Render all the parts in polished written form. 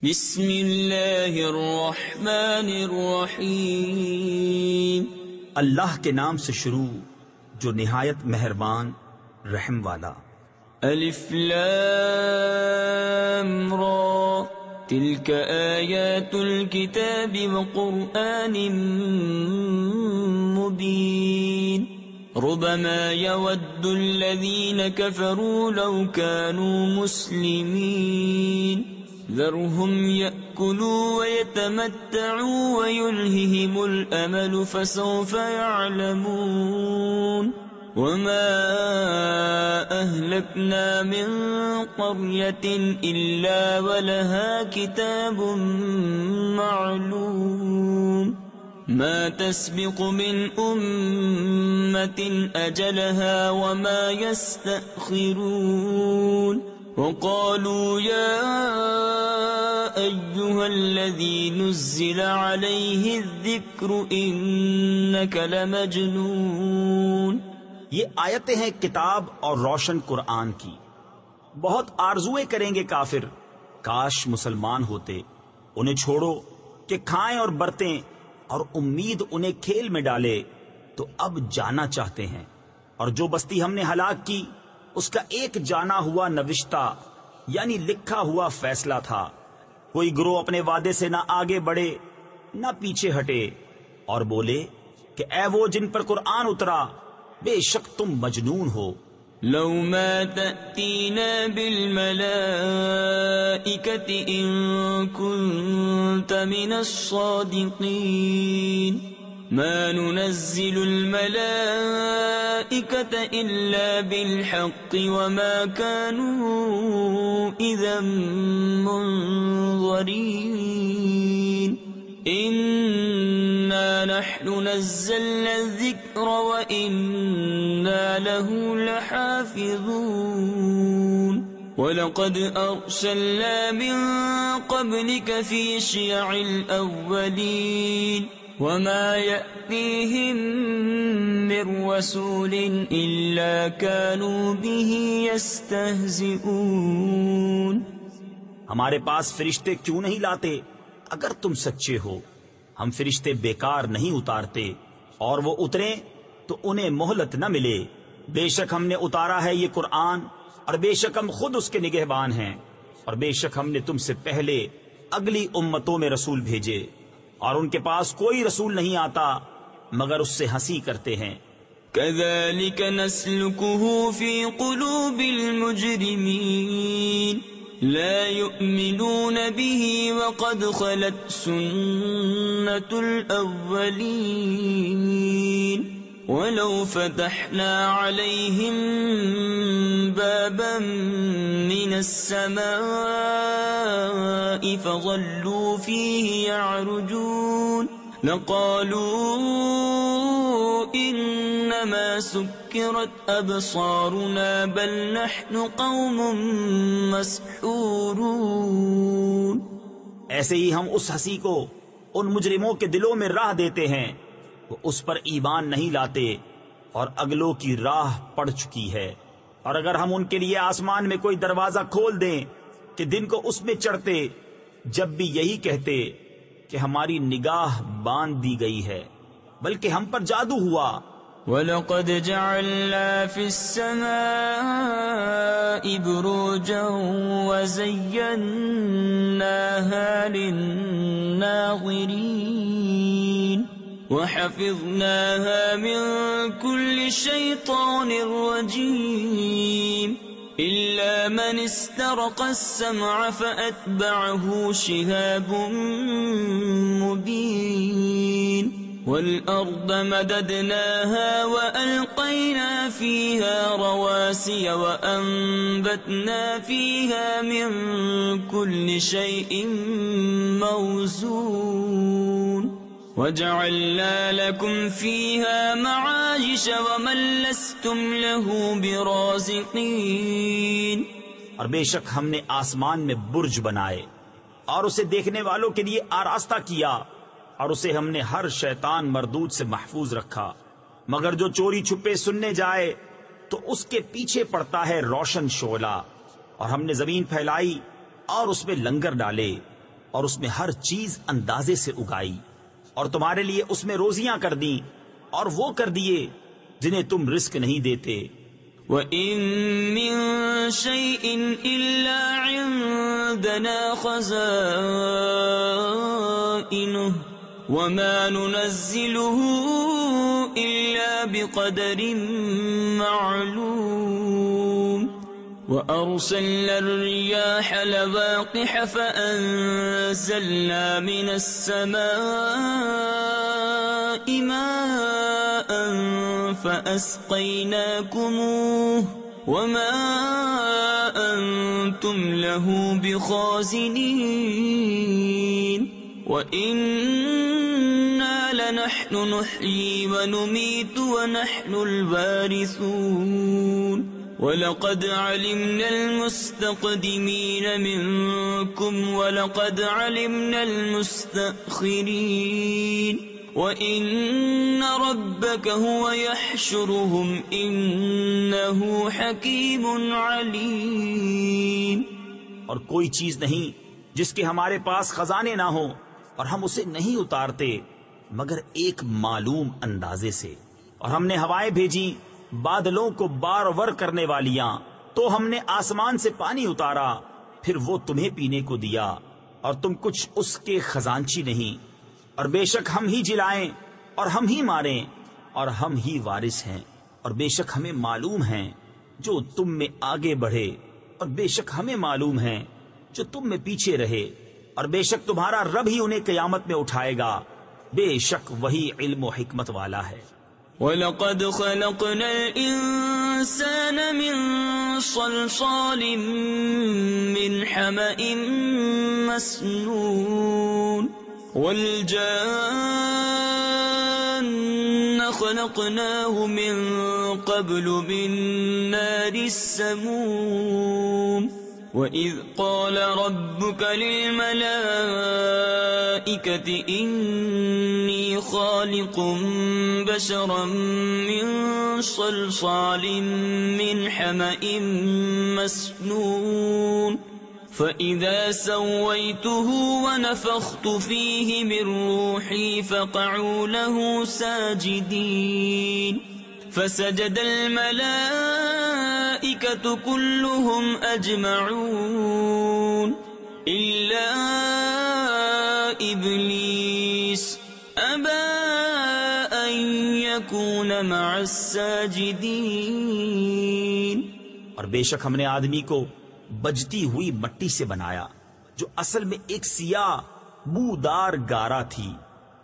بسم اللہ الرحمن الرحیم۔ اللہ کے نام سے شروع جو نہایت مہربان رحم والا۔ الف لام را تلک آیات الکتاب وقرآن مبین ربما يود الذين كفروا لو كانوا مسلمين ذرهم يأكلوا ويتمتعوا ويلههم الأمل فسوف يعلمون وما أهلكنا من قرية إلا ولها كتاب معلوم ما تسبق من أمة أجلها وما يستأخرون وقالوا يا أيها الذي نزل عليه الذكر إنك لمجنون۔ یہ آیتیں ہیں کتاب اور روشن قرآن کی۔ بہت آرزویں کریں گے کافر، کاش مسلمان ہوتے۔ انہیں چھوڑو کہ کھائیں اور برتیں، اور امید انہیں کھیل میں ڈالے تو اب جانا چاہتے ہیں۔ اور جو بستی ہم نے ہلاک کی اس کا ایک جانا ہوا نوشتہ یعنی لکھا ہوا فیصلہ تھا۔ کوئی گروہ اپنے وعدے سے نہ آگے بڑھے نہ پیچھے ہٹے، اور بولے کہ اے وہ جن پر قرآن اترا، بے شک تم مجنون ہو۔ لو ما تأتینا بالملائکة ان كنت من الصادقین ما ننزل الملائكة إلا بالحق وما كانوا إذا منظرين إنا نحن نزلنا الذكر وإنا له لحافظون وَلَقَدْ أَرْسَلْنَا مِن قَبْلِكَ فِي شِيَعِ الْأَوَّلِينَ وَمَا يَأْتِيهِم مِّن رَّسُولٍ إِلَّا كَانُوا بِهِ يَسْتَهْزِئُونَ۔ ہمارے پاس فرشتے کیوں نہیں لاتے اگر تم سچے ہو؟ ہم فرشتے بیکار نہیں اتارتے، اور وہ اتریں تو انہیں مہلت نہ ملے۔ بے شک ہم نے اتارا ہے یہ قرآن، اور بے شک ہم خود اس کے نگہبان ہیں، اور بے شک ہم نے تم سے پہلے اگلی امتوں میں رسول بھیجے، اور ان کے پاس کوئی رسول نہیں آتا مگر اس سے ہنسی کرتے ہیں۔ كَذَلِكَ نَسْلُكُهُ فِي قُلُوبِ الْمُجْرِمِينَ لا يؤمنون به وقد خلت سنة الأولين ولو فتحنا عليهم بابا من السماء فظلوا فيه يعرجون لقالوا إنما سكرت أبصارنا بل نحن قوم مسحورون۔ ایسے ہی ہم اس ہنسی کو ان مجرموں کے دلوں میں راہ دیتے ہیں، وہ اس پر ایمان نہیں لاتے، اور اگلوں کی راہ پڑ چکی ہے۔ اور اگر ہم ان کے لیے آسمان میں کوئی دروازہ کھول دیں کہ دن کو اس میں چڑھتے، جب بھی یہی کہتے کہ ہماری نگاہ باندھ دی گئی ہے، بلکہ ہم پر جادو ہوا۔ وَلَقَدْ جَعَلْنَا فِي السَّمَاءِ بُرُوجًا وَزَيَّنَّاهَا لِلنَّاظِرِينَ وَحَفِظْنَاهَا مِن كُلِّ شَيْطَانٍ رَّجِيمٍ إِلَّا مَنِ اسْتَرَقَ السَّمْعَ فَأَتْبَعَهُ شِهَابٌ مُّبِينٌ وَالْأَرْضَ مَدَدْنَاهَا وَأَلْقَيْنَا فِيهَا رَوَاسِيَ وَأَنبَتْنَا فِيهَا مِن كُلِّ شَيْءٍ مَّوْزُونٍ وَجَعَلْنَا لَكُمْ فِيهَا مَعَايِشَ وَمَن لَّسْتُمْ لَهُ بِرَازِقِينَ۔ اور بے شک ہم نے آسمان میں برج بنائے اور اسے دیکھنے والوں کے لیے آراستہ کیا، اور اسے ہم نے ہر شیطان مردود سے محفوظ رکھا، مگر جو چوری چھپے سننے جائے تو اس کے پیچھے پڑتا ہے روشن شعلہ۔ اور ہم نے زمین پھیلائی اور اس میں لنگر ڈالے، اور اس میں ہر چیز اندازے سے اگائی، اور تمہارے لیے اس میں روزیاں کر دیں اور وہ کر دیے جنہیں تم رزق نہیں دیتے۔ وَإِن مِّن شَيْءٍ إِلَّا عِندَنَا خَزَائِنُهُ وَمَا نُنَزِّلُهُ إِلَّا بِقَدَرٍ مَّعْلُومٍ وَأَرْسَلْنَا الرِّيَاحَ لَوَاقِحَ فَأَنزَلْنَا مِنَ السَّمَاءِ مَاءً فَأَسْقَيْنَاكُمُوهُ وَمَا أَنتُمْ لَهُ بِخَازِنِينَ وَإِنَّا لَنَحْنُ نُحْيِي وَنُمِيتُ وَنَحْنُ الْوَارِثُونَ وَلَقَدْ عَلِمْنَا الْمُسْتَقْدِمِينَ مِنكُمْ وَلَقَدْ عَلِمْنَا الْمُسْتَأْخِرِينَ وَإِنَّ رَبَّكَ هُوَ يَحْشُرُهُمْ إِنَّهُ حَكِيمٌ عَلِيمٌ۔ اور کوئی چیز نہیں جس کے ہمارے پاس خزانے نہ ہوں اور ہم اسے نہیں اتارتے مگر ایک معلوم اندازے سے۔ اور ہم نے ہوائیں بھیجی بادلوں کو بار ور کرنے والیاں، تو ہم نے آسمان سے پانی اتارا، پھر وہ تمہیں پینے کو دیا، اور تم کچھ اس کے خزانچی نہیں۔ اور بے شک ہم ہی جلائیں اور ہم ہی ماریں اور ہم ہی وارث ہیں، اور بے شک ہمیں معلوم ہیں جو تم میں آگے بڑھے، اور بے شک ہمیں معلوم ہیں جو تم میں پیچھے رہے، اور بے شک تمہارا رب ہی انہیں قیامت میں اٹھائے گا، بے شک وہی علم و حکمت والا ہے۔ وَلَقَدْ خَلَقْنَا الْإِنسَانَ مِنْ صَلْصَالٍ مِّنْ حَمَإٍ مَّسْنُونٍ وَالْجَانَّ خَلَقْنَاهُ مِنْ قَبْلُ مِنْ نَارِ السَّمُومِ وَإِذْ قَالَ رَبُّكَ لِلْمَلَائِكَةِ إِنِّي خَالِقٌ بَشَرًا مِّن صَلْصَالٍ مِّنْ حَمَإٍ مَّسْنُونٍ فَإِذَا سَوَّيْتُهُ وَنَفَخْتُ فِيهِ مِن رُّوحِي فَقَعُوا لَهُ سَاجِدِينَ فَسَجَدَ الْمَلَائِكَةُ كُلُّهُمْ أَجْمَعُونَ إِلَّا إِبْلِيسَ أَبَىٰ أَن يَكُونَ مَعَ السَّاجِدِينَ۔ اور بے شک ہم نے آدمی کو بجتی ہوئی مٹی سے بنایا، جو اصل میں ایک سیاہ بودار گارا تھی،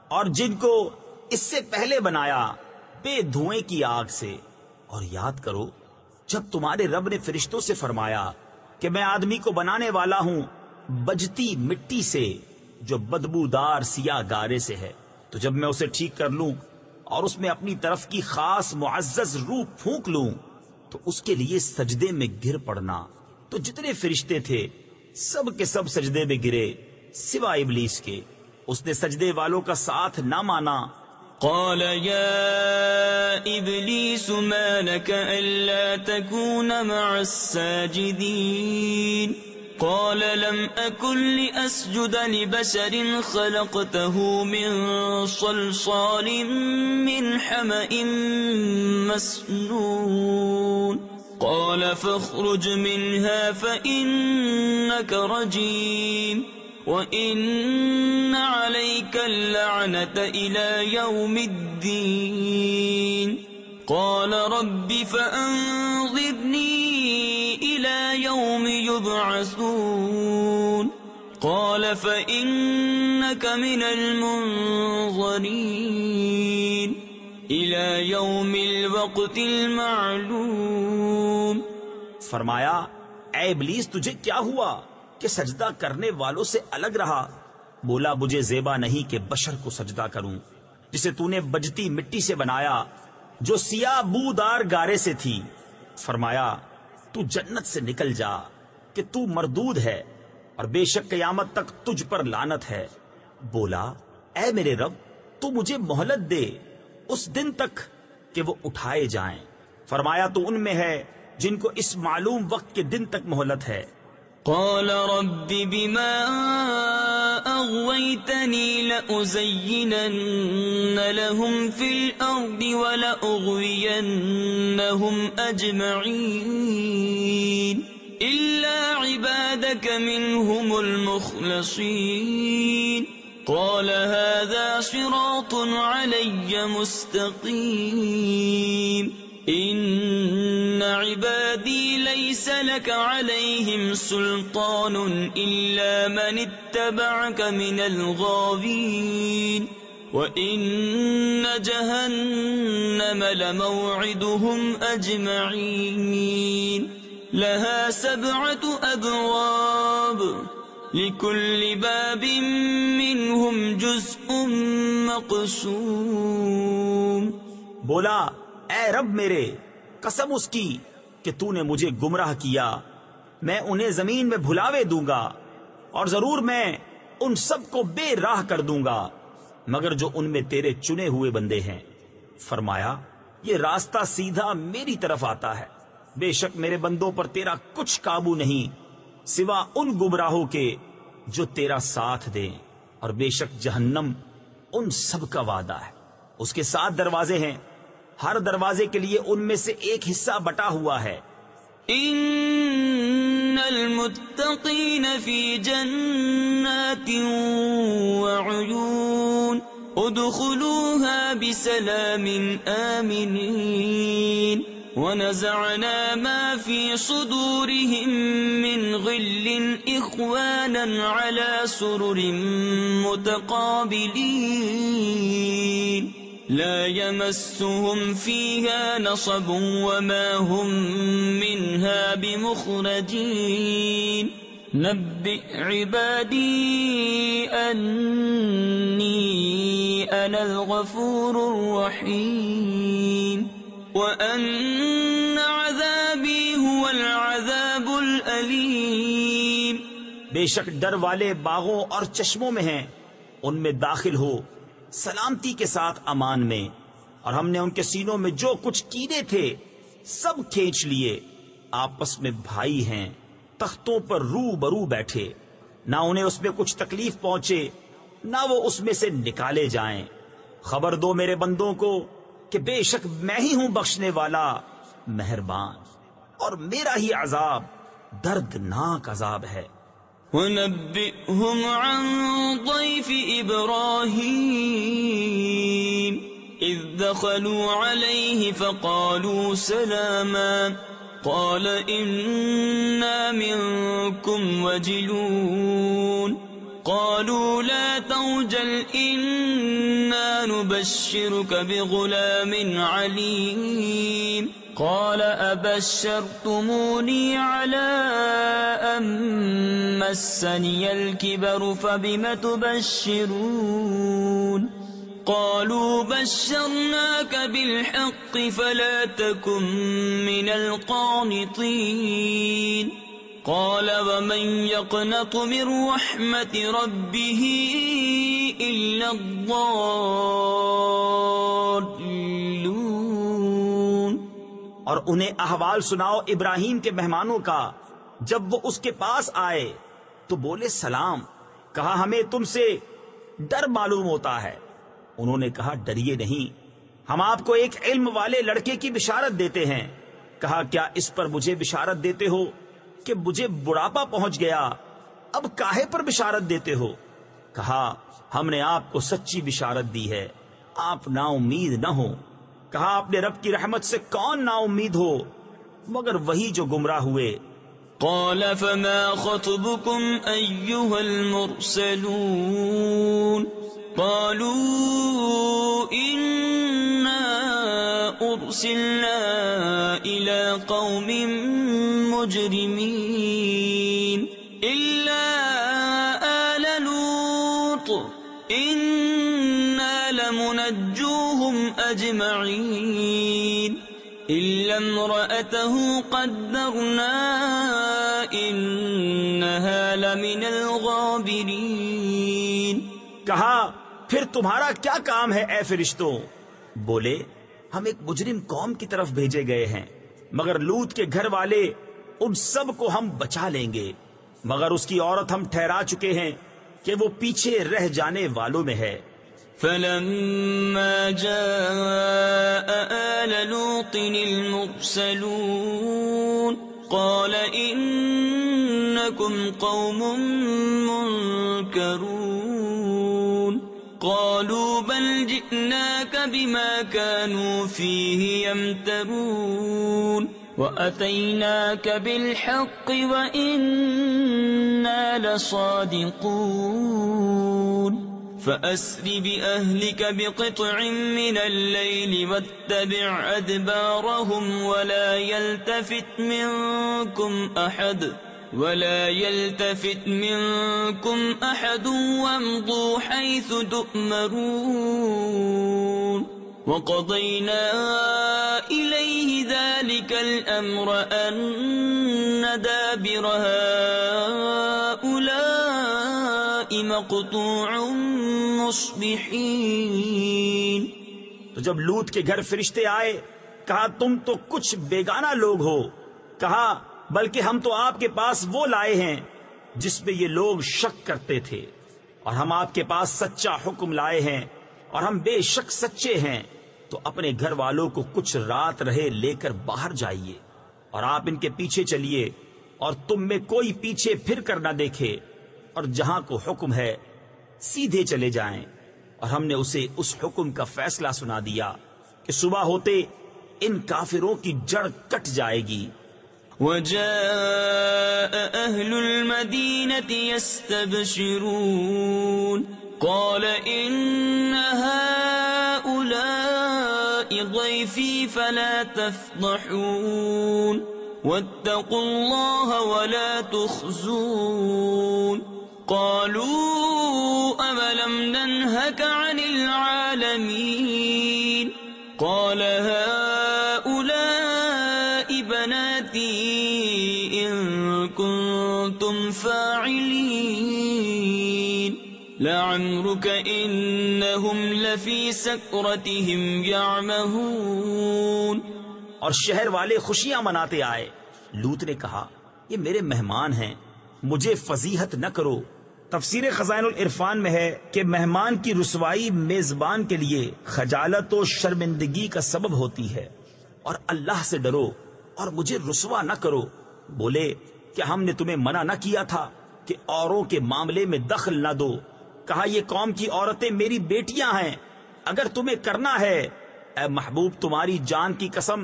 اور جن کو اس سے پہلے بنایا بے دھوئیں کی آگ سے۔ اور یاد کرو جب تمہارے رب نے فرشتوں سے فرمایا کہ میں آدمی کو بنانے والا ہوں بجتی مٹی سے جو بدبودار سیاہ گارے سے ہے، تو جب میں اسے ٹھیک کر لوں اور اس میں اپنی طرف کی خاص معزز روح پھونک لوں تو اس کے لیے سجدے میں گر پڑنا۔ تو جتنے فرشتے تھے سب کے سب سجدے میں گرے سوائے ابلیس کے، اس نے سجدے والوں کا ساتھ نہ مانا۔ قال يا إبليس ما لك ألا تكون مع الساجدين قال لم أكن لأسجد لبشر خلقته من صلصال من حمأ مسنون قال فاخرج منها فإنك رجيم وَإِنَّ عَلَيْكَ اللَّعْنَةَ إِلَى يَوْمِ الدِّينِ قَالَ رَبِّ فَأَنظِرْنِي إِلَى يَوْمِ يُبْعَثُونَ قَالَ فَإِنَّكَ مِنَ الْمُنظَرِينَ إِلَى يَوْمِ الْوَقْتِ الْمَعْلُومِ۔ فرمایا اے ابلیس تجھے کیا ہوا کہ سجدہ کرنے والوں سے الگ رہا؟ بولا مجھے زیبا نہیں کہ بشر کو سجدہ کروں جسے تو نے بجتی مٹی سے بنایا جو سیاہ بودار گارے سے تھی۔ فرمایا تو جنت سے نکل جا کہ تو مردود ہے اور بے شک قیامت تک تجھ پر لعنت ہے۔ بولا اے میرے رب تو مجھے مہلت دے اس دن تک کہ وہ اٹھائے جائیں۔ فرمایا تو ان میں ہے جن کو اس معلوم وقت کے دن تک مہلت ہے، قال رب بما أغويتني لأزينن لهم في الأرض ولأغوينهم أجمعين إلا عبادك منهم المخلصين قال هذا صراط علي مستقيم إن عبادي ليس لك عليهم سلطان إلا من اتبعك من الغاوين وإن جهنم لموعدهم أجمعين لها 7 أبواب لكل باب منهم جزء مقسوم. بولا اے رب میرے، قسم اس کی کہ تو نے مجھے گمراہ کیا، میں انہیں زمین میں بھلاوے دوں گا اور ضرور میں ان سب کو بے راہ کر دوں گا مگر جو ان میں تیرے چنے ہوئے بندے ہیں. فرمایا یہ راستہ سیدھا میری طرف آتا ہے، بے شک میرے بندوں پر تیرا کچھ قابو نہیں سوا ان گمراہوں کے جو تیرا ساتھ دیں، اور بے شک جہنم ان سب کا وعدہ ہے. اس کے 7 دروازے ہیں، ہر دروازے کے لیے ان میں سے ایک حصہ بٹا ہوا ہے. ان المتقین فی جنات وعیون ادخلوها بسلام آمنین ونزعنا ما في صدورهم من غل إخوانا على سرر متقابلين لا يمسهم فيها نصب وما هم منها بمخرجين نبئ عبادي أني أنا الغفور الرحيم وَأَنَّ عَذَابِي هُوَ الْعَذَابُ الْأَلِيمُ. بے شک ڈر والے باغوں اور چشموں میں ہیں، ان میں داخل ہو سلامتی کے ساتھ امان میں، اور ہم نے ان کے سینوں میں جو کچھ کینے تھے سب کھینچ لیے. آپس میں بھائی ہیں، تختوں پر رو برو بیٹھے، نہ انہیں اس میں کچھ تکلیف پہنچے نہ وہ اس میں سے نکالے جائیں. خبر دو میرے بندوں کو کہ بے شک میں ہی ہوں بخشنے والا مہربان، اور میرا ہی عذاب دردناک عذاب ہے. وَنَبِّئْهُمْ عَنْ ضَيْفِ إِبْرَاهِيمَ إِذْ دَخَلُوا عَلَيْهِ فَقَالُوا سَلَامًا قَالَ إِنَّا مِنْكُمْ وَجِلُونَ قالوا لا توجل إنا نبشرك بغلام عليم قال أبشرتموني على أن مسني الكبر فبم تبشرون قالوا بشرناك بالحق فلا تكن من القانطين قال ومن يقنط من رحمة ربه إلا الضالون. اور انہیں احوال سناؤ ابراہیم کے مہمانوں کا. جب وہ اس کے پاس آئے تو بولے سلام. کہا ہمیں تم سے ڈر معلوم ہوتا ہے. انہوں نے کہا ڈریے نہیں، ہم آپ کو ایک علم والے لڑکے کی بشارت دیتے ہیں. کہا کیا اس پر مجھے بشارت دیتے ہو کہ مجھے بڑھاپا پہنچ گیا، اب کاہے پر بشارت دیتے ہو؟ کہا ہم نے آپ کو سچی بشارت دی ہے، آپ نا امید نہ ہو. کہا اپنے رب کی رحمت سے کون نا امید ہو مگر وہی جو گمراہ ہوئے. قال فما خطبكم أيها المرسلون قالوا إنا أرسلنا إلى قوم مجرمين إلا آل لوط إنا لمنجوهم أجمعين إلا امرأته قدرنا إنها لمن الغابرين. کہا پھر تمہارا کیا کام ہے اے فرشتوں؟ بولے ہم ایک مجرم قوم کی طرف بھیجے گئے ہیں، مگر لوط کے گھر والے ان سب کو ہم بچا لیں گے، مگر اس کی عورت ہم ٹھہرا چکے ہیں کہ وہ پیچھے رہ جانے والوں میں ہے۔ فلما جاء آل لوط المرسلون قال إنكم قوم منكرون قالوا بل جئناك بما كانوا فيه يمترون وأتيناك بالحق وإنا لصادقون فأسر بأهلك بقطع من الليل واتبع أدبارهم ولا يلتفت منكم أحد وامضوا حيث تؤمرون وقضينا إليه ذلك الأمر أن دابر هؤلاء مقطوع مصبحين۔ تو جب لوط کے گھر فرشتے آئے کہا تم تو کچھ بیگانہ لوگ ہو، کہا بلکہ ہم تو آپ کے پاس وہ لائے ہیں جس میں یہ لوگ شک کرتے تھے، اور ہم آپ کے پاس سچا حکم لائے ہیں اور ہم بے شک سچے ہیں، تو اپنے گھر والوں کو کچھ رات رہے لے کر باہر جائیے اور آپ ان کے پیچھے چلیے اور تم میں کوئی پیچھے پھر کر نہ دیکھے، اور جہاں کو حکم ہے سیدھے چلے جائیں۔ اور ہم نے اسے اس حکم کا فیصلہ سنا دیا کہ صبح ہوتے ان کافروں کی جڑ کٹ جائے گی۔ وجاء أهل المدينة يستبشرون قال إن هؤلاء ضيفي فلا تفضحون واتقوا الله ولا تخزون قالوا أولم ننهك عن العالمين قال هؤلاء بناتي إن كنتم فاعلين لعمرك إنهم لفي سكرتهم يعمهون۔ اور شہر والے خوشیاں مناتے آئے۔ لوط نے کہا یہ میرے مہمان ہیں، مجھے فضیحت نہ کرو۔ تفسیر خزائن العرفان میں ہے کہ مہمان کی رسوائی میزبان کے لیے خجالت و شرمندگی کا سبب ہوتی ہے، اور اللہ سے ڈرو اور مجھے رسوا نہ کرو۔ بولے کہ ہم نے تمہیں منع نہ کیا تھا کہ اوروں کے معاملے میں دخل نہ دو؟ کہا یہ قوم کی عورتیں میری بیٹیاں ہیں، اگر تمہیں کرنا ہے اے محبوب تمہاری جان کی قسم،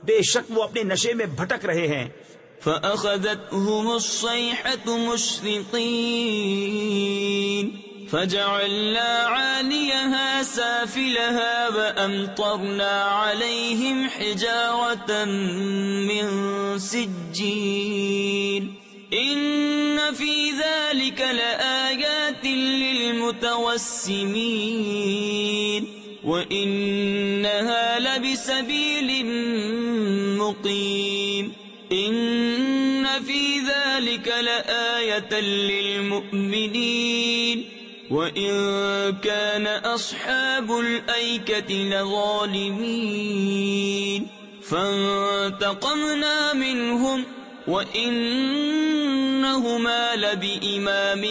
بے شک وہ اپنے نشے میں بھٹک رہے ہیں۔ فأخذتهم الصيحة مشرقين فجعلنا عاليها سافلها وأمطرنا عليهم حجارة من سجيل إن في ذلك لآيات للمتوسمين وإنها لبسبيل مقيم إن في ذلك لآية للمؤمنين وإن كان أصحاب الأيكة لظالمين فانتقمنا منهم وإنهما لبإمام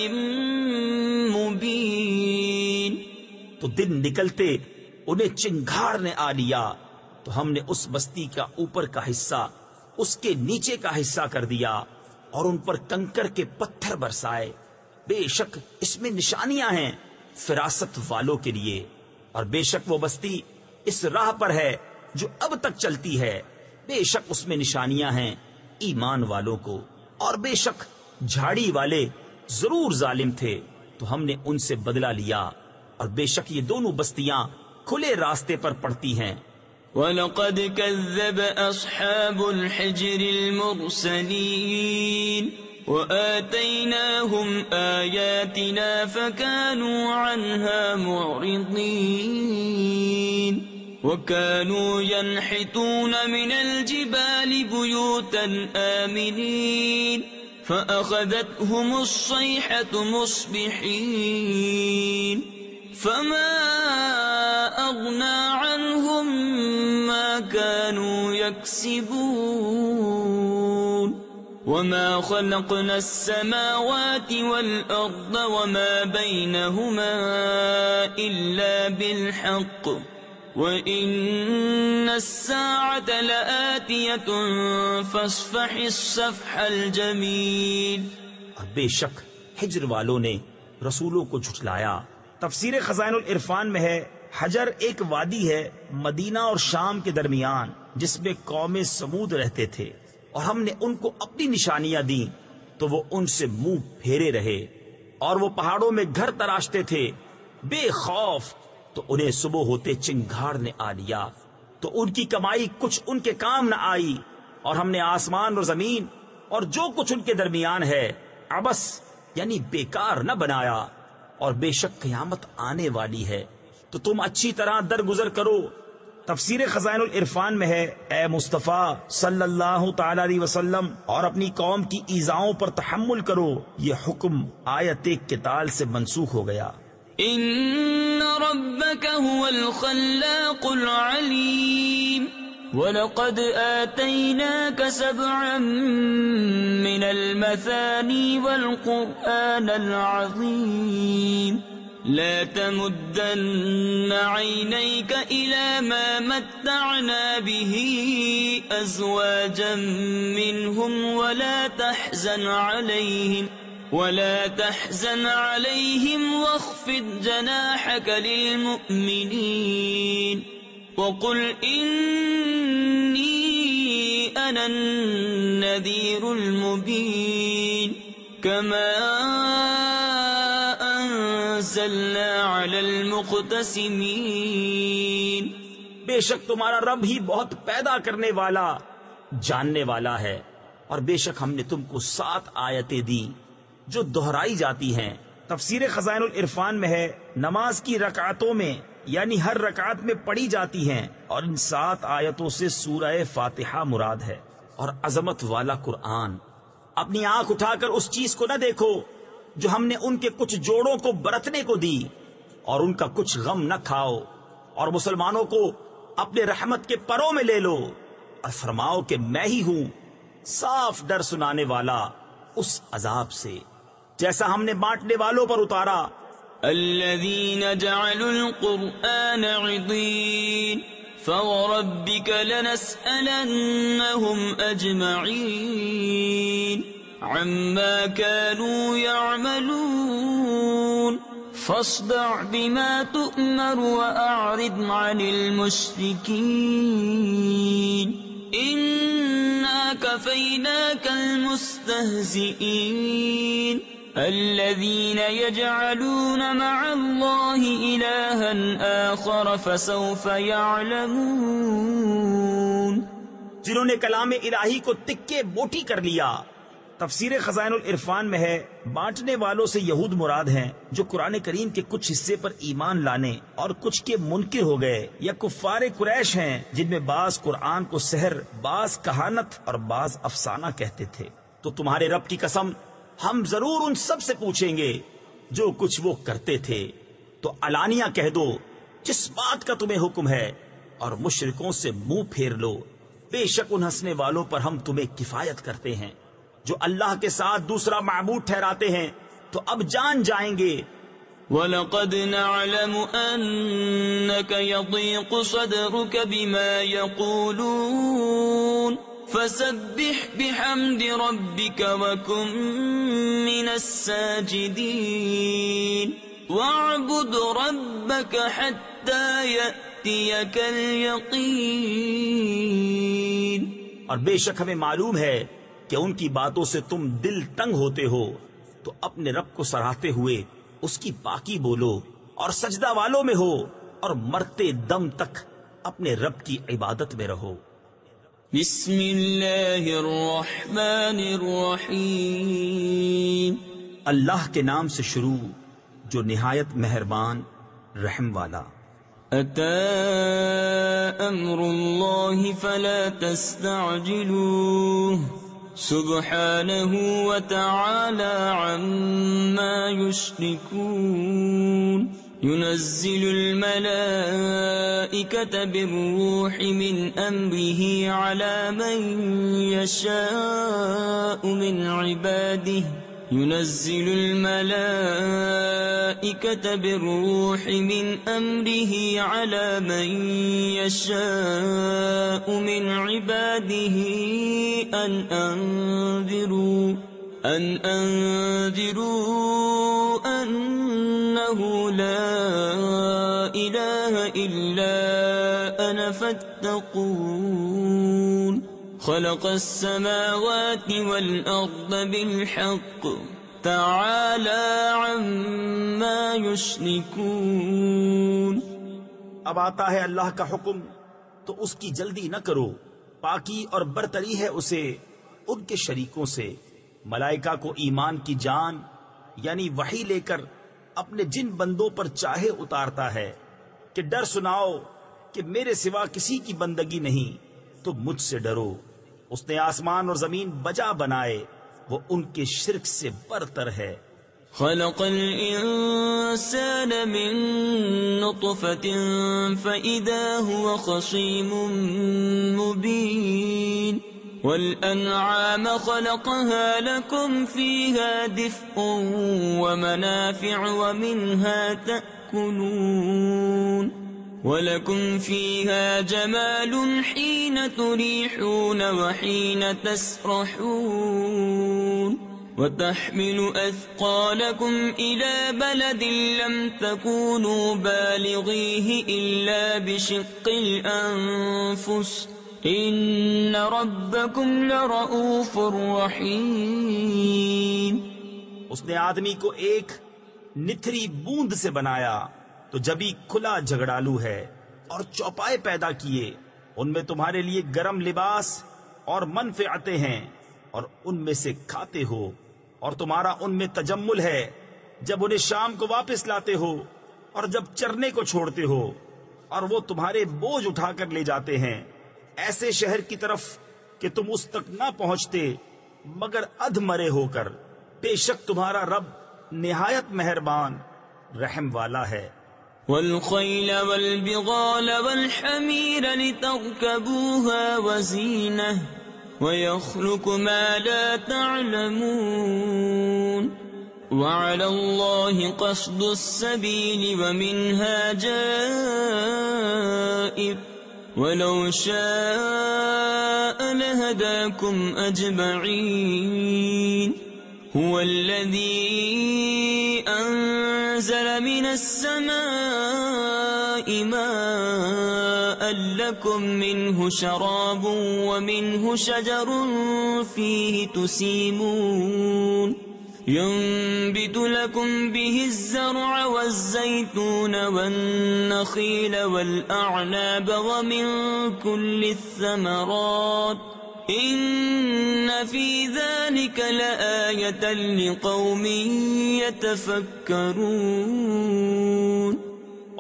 مبين۔ تو دن نکلتے انہیں چنگھاڑ نے آ لیا، تو ہم نے اس بستی کا اوپر کا حصہ اس کے نیچے کا حصہ کر دیا اور ان پر کنکر کے پتھر برسائے۔ بے شک اس میں نشانیاں ہیں فراست والوں کے لیے، اور بے شک وہ بستی اس راہ پر ہے جو اب تک چلتی ہے، بے شک اس میں نشانیاں ہیں ایمان والوں کو۔ اور بے شک جھاڑی والے ضرور ظالم تھے، تو ہم نے ان سے بدلہ لیا، اور بے شک یہ دونوں بستیاں کھلے راستے پر پڑتی ہیں۔ وَلَقَدْ كَذَّبَ أَصْحَابُ الْحِجْرِ الْمُرْسَلِينَ وَآتَيْنَاهُمْ آيَاتِنَا فَكَانُوا عَنْهَا مُعْرِضِينَ وَكَانُوا يَنْحِتُونَ مِنَ الْجِبَالِ بُيُوتًا آمِنِينَ فَأَخَذَتْهُمُ الصَّيْحَةُ مُصْبِحِينَ فَمَا أَغْنَى عَنْهُمْ مَا كَانُوا يَكْسِبُونَ وما خلقنا السماوات والأرض وما بينهما إلا بالحق وإن الساعة لآتية فاصفح الصفح الجميل. اور بے شک حجر والوں نے رسولوں کو جھٹلایا. تفسیر خزائن العرفان میں ہے حجر ایک وادی ہے مدینہ اور شام کے درمیان جس میں قوم سمود رہتے تھے، اور ہم نے ان کو اپنی نشانیاں دیں تو وہ ان سے منہ پھیرے رہے، اور وہ پہاڑوں میں گھر تراشتے تھے بے خوف، تو انہیں صبح ہوتے چنگھاڑ نے آ لیا تو ان کی کمائی کچھ ان کے کام نہ آئی، اور ہم نے آسمان اور زمین اور جو کچھ ان کے درمیان ہے عبث یعنی بیکار نہ بنایا، اور بے شک قیامت آنے والی ہے تو تم اچھی طرح درگزر کرو. تفسیر خزائن العرفان میں ہے اے مصطفیٰ صلی اللہ تعالی علیہ وسلم اور اپنی قوم کی ایذاؤں پر تحمل کرو، یہ حکم آیت 1 کے تال سے منسوخ ہو گیا. ان ربك هو الخلاق العليم وَلَقَدْ آتَيْنَاكَ سَبْعًا مِّنَ الْمَثَانِي وَالْقُرْآنَ الْعَظِيمَ لَا تَمُدَّنَّ عَيْنَيْكَ إِلَى مَا مَتَّعْنَا بِهِ أَزْوَاجًا مِّنْهُمْ ولا تحزن عليهم واخفض جناحك للمؤمنين وقل إني أنا النذير المبين كما أنزلنا على المقتسمين. بے شک تمہارا رب ہی بہت پیدا کرنے والا جاننے والا ہے، اور بے شک ہم نے تم کو 7 آیتیں دی جو دہرائی جاتی ہیں. تفسیر خزائن العرفان میں ہے نماز کی رکعتوں میں یعنی ہر رکعت میں پڑھی جاتی ہیں، اور ان 7 آیتوں سے سورہ فاتحہ مراد ہے. اور عظمت والا قرآن. اپنی آنکھ اٹھا کر اس چیز کو نہ دیکھو جو ہم نے ان کے کچھ جوڑوں کو برتنے کو دی، اور ان کا کچھ غم نہ کھاؤ، اور مسلمانوں کو اپنے رحمت کے پروں میں لے لو، اور فرماؤ کہ میں ہی ہوں صاف ڈر سنانے والا اس عذاب سے جیسا ہم نے بانٹنے والوں پر اتارا. الذين جعلوا القرآن عضين فوربك لنسألنهم أجمعين عما كانوا يعملون فاصدع بما تؤمر وأعرض عن المشركين إنا كفيناك المستهزئين الذين يجعلون مع الله إلها آخر فسوف يعلمون. جنہوں نے کلام الہی کو تکے بوٹی کر لیا. تفسیر خزائن العرفان میں ہے بانٹنے والوں سے یہود مراد ہیں جو قرآن کریم کے کچھ حصے پر ایمان لانے اور کچھ کے منکر ہو گئے، یا کفار قریش ہیں جن میں بعض قرآن کو سحر، بعض کہانت اور بعض افسانہ کہتے تھے. تو تمہارے رب کی قسم ہم ضرور ان سب سے پوچھیں گے جو کچھ وہ کرتے تھے. تو علانیہ کہہ دو جس بات کا تمہیں حکم ہے، اور مشرکوں سے منہ پھیر لو. بے شک ان ہنسنے والوں پر ہم تمہیں کفایت کرتے ہیں جو اللہ کے ساتھ دوسرا معبود ٹھہراتے ہیں، تو اب جان جائیں گے. وَلَقَدْ نَعْلَمُ أَنَّكَ يَضِيقُ صَدْرُكَ بِمَا يَقُولُونَ فَسَبِّحْ بِحَمْدِ رَبِّكَ وَكُن مِّنَ السَّاجِدِينَ وَاعْبُدْ رَبَّكَ حَتَّى يَأْتِيَكَ الْيَقِينُ. اور بے شک ہمیں معلوم ہے کہ ان کی باتوں سے تم دل تنگ ہوتے ہو، تو اپنے رب کو سراہتے ہوئے اس کی پاکی بولو، اور سجدہ والوں میں ہو، اور مرتے دم تک اپنے رب کی عبادت میں رہو. بسم اللہ الرحمن الرحیم. اللہ کے نام سے شروع جو نہایت مہربان رحم والا. أتى أمر الله فلا تستعجلوه سبحانه وتعالى عما يشركون. ينزل الملائكة بالروح من أمره على من يشاء من عباده ينزل الملائكة بالروح من أمره على من يشاء من عباده أن أنذروا أنه لا إله إلا أنا فاتقون خلق السماوات والأرض بالحق تعالى عما يشركون. اب آتا ہے اللہ کا حکم تو اس کی جلدی نہ کرو، پاکی اور برتری ہے اسے ان کے شریکوں سے۔ ملائکہ کو ایمان کی جان یعنی وحی لے کر اپنے جن بندوں پر چاہے اتارتا ہے کہ ڈر سناؤ کہ میرے سوا کسی کی بندگی نہیں تو مجھ سے ڈرو۔ اس نے آسمان اور زمین بجا بنائے، وہ ان کے شرک سے برتر ہے۔ خلق الإنسان من نطفة فإذا هو خصيم مبين والأنعام خلقها لكم فيها دفء ومنافع ومنها تأكلون وَلَكُمْ فِيهَا جَمَالٌ حِينَ تُرِيحُونَ وَحِينَ تَسْرَحُونَ وَتَحْمِلُ أَثْقَالَكُمْ إِلَى بَلَدٍ لَمْ تَكُونُوا بَالِغِيهِ إِلَّا بِشِقِّ الْأَنفُسِ إِنَّ رَبَّكُمْ لَرَؤُوفٌ رَحِيمٌ۔ اس نے آدمی کو ایک نتھری بوند سے بنایا تو جبھی کھلا جھگڑالو ہے، اور چوپائے پیدا کیے، ان میں تمہارے لیے گرم لباس اور منفعتیں ہیں، اور ان میں سے کھاتے ہو، اور تمہارا ان میں تجمل ہے جب انہیں شام کو واپس لاتے ہو اور جب چرنے کو چھوڑتے ہو، اور وہ تمہارے بوجھ اٹھا کر لے جاتے ہیں ایسے شہر کی طرف کہ تم اس تک نہ پہنچتے مگر ادھ مرے ہو کر۔ بے شک تمہارا رب نہایت مہربان رحم والا ہے۔ والخيل والبغال والحمير لتركبوها وزينة ويخلق ما لا تعلمون وعلى الله قصد السبيل ومنها جائر ولو شاء لهداكم أجمعين هو الذي أنزل من السماء ماء لكم منه شراب ومنه شجر فيه تسيمون ينبت لكم به الزرع والزيتون والنخيل والأعناب ومن كل الثمرات إن في ذلك لآية لقوم يتفكرون۔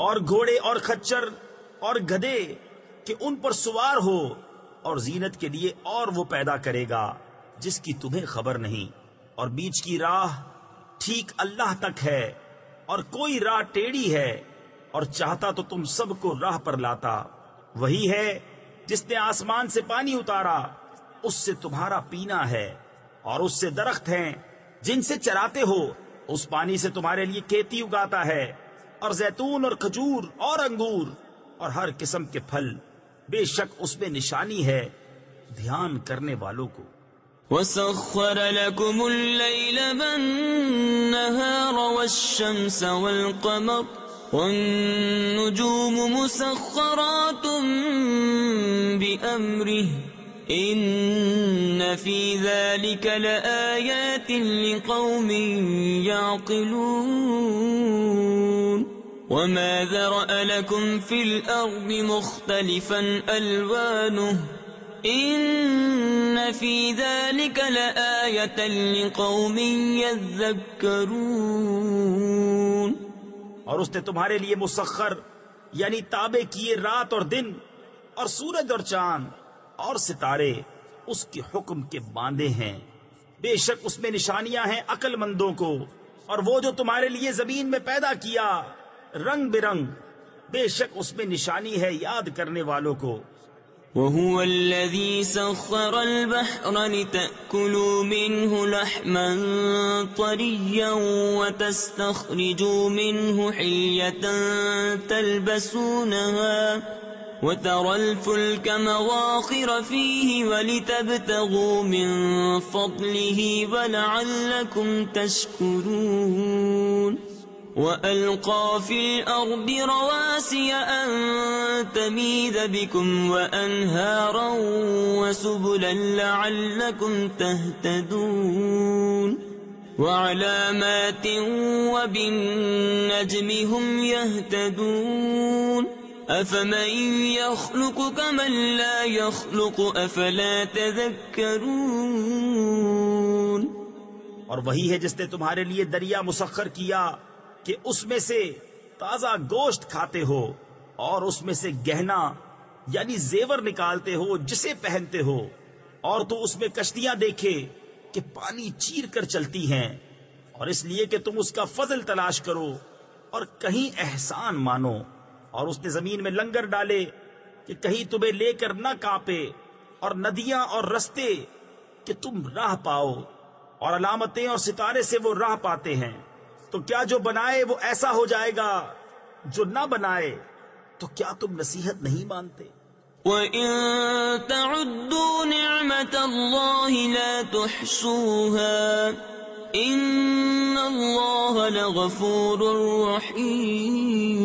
اور گھوڑے اور خچر اور گدھے کہ ان پر سوار ہو، اور زینت کے لیے اور وہ پیدا کرے گا جس کی تمہیں خبر نہیں، اور بیچ کی راہ ٹھیک اللہ تک ہے، اور کوئی راہ ٹیڑھی ہے، اور چاہتا تو تم سب کو راہ پر لاتا۔ وہی ہے جس نے آسمان سے پانی اتارا، اس سے تمہارا پینا ہے، اور اس سے درخت ہیں جن سے چراتے ہو، اس پانی سے تمہارے لیے کھیتی اگاتا ہے، اور زیتون اور کھجور اور انگور اور ہر قسم کے پھل، بے شک اس میں نشانی ہے دھیان کرنے والوں کو۔ وَسَخَّرَ لَكُمُ اللَّيْلَ وَالنَّهَارَ وَالشَّمْسَ وَالْقَمَرَ وَالنُّجُومُ مُسَخَّرَاتٌ بِأَمْرِهِ إِنَّ فِي ذَلِكَ لَآيَاتٍ لِقَوْمٍ يَعْقِلُونَ وَمَا ذَرَأَ لَكُمْ فِي الْأَرْضِ مُخْتَلِفًا أَلْوَانُهُ إِنَّ فِي ذَلِكَ لَآيَةً لِقَوْمٍ يَذَّكَّرُونَ۔ اور اس نے تمہارے لیے مسخر یعنی تابع کیے رات اور دن، اور سورج اور چاند اور ستارے اس کے حکم کے باندھے ہیں، بے شک اس میں نشانیاں ہیں عقل مندوں کو۔ اور وہ جو تمہارے لیے زمین میں پیدا کیا رنگ برنگ، بے شک اس میں نشانی ہے یاد کرنے والوں کو۔ وهو الذي سخر البحر لتأكلوا منه لحما طريا وتستخرجوا منه حلية تلبسونها وترى الفلك مواخر فيه ولتبتغوا من فضله ولعلكم تشكرون وألقى في الأرض رواسي أن تميد بكم وأنهارا وسبلا لعلكم تهتدون وعلامات وبالنجم هم يهتدون أفمن يخلق كمن لا يخلق أفلا تذكرون۔ اور وہی ہے جس نے تمہارے لیے دریا مسخر کیا کہ اس میں سے تازہ گوشت کھاتے ہو اور اس میں سے گہنا یعنی زیور نکالتے ہو جسے پہنتے ہو، اور تو اس میں کشتیاں دیکھے کہ پانی چیر کر چلتی ہیں، اور اس لیے کہ تم اس کا فضل تلاش کرو اور کہیں احسان مانو، اور اس نے زمین میں لنگر ڈالے کہ کہیں تمہیں لے کر نہ کانپے، اور ندیاں اور رستے کہ تم راہ پاؤ، اور علامتیں اور ستارے سے وہ راہ پاتے ہیں۔ تو کیا جو بنائے وہ ایسا ہو جائے گا، جو نہ بنائے تو کیا تم نصیحت نہیں مانتے؟ وَإِن تَعُدُّوا نِعْمَةَ اللَّهِ لَا تُحْصُوهَا إِنَّ اللَّهَ لَغَفُورٌ رَّحِيمٌ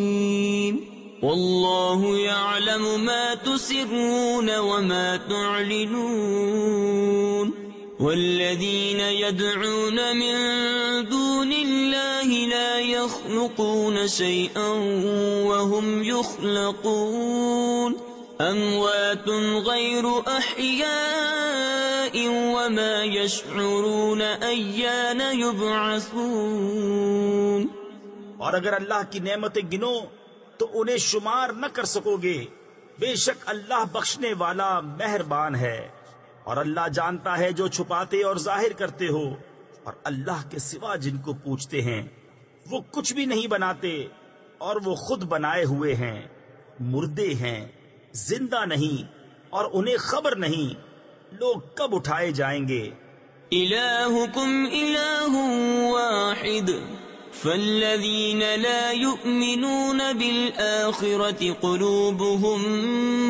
وَاللَّهُ يَعْلَمُ مَا تُسِرُّونَ وَمَا تُعْلِنُونَ والذين يدعون من دون الله لا يخلقون شيئا وهم يخلقون أموات غير أحياء وما يشعرون أيان يبعثون۔ اور اگر اللہ کی نعمتیں گنو تو انہیں شمار نہ کر سکو گے، بے شک اللہ بخشنے والا مہربان ہے، اور اللہ جانتا ہے جو چھپاتے اور ظاہر کرتے ہو، اور اللہ کے سوا جن کو پوچھتے ہیں وہ کچھ بھی نہیں بناتے، اور وہ خود بنائے ہوئے ہیں، مردے ہیں، زندہ نہیں، اور انہیں خبر نہیں لوگ کب اٹھائے جائیں گے۔ إلهكم إله واحد فالذين لا يؤمنون بالآخرة قلوبهم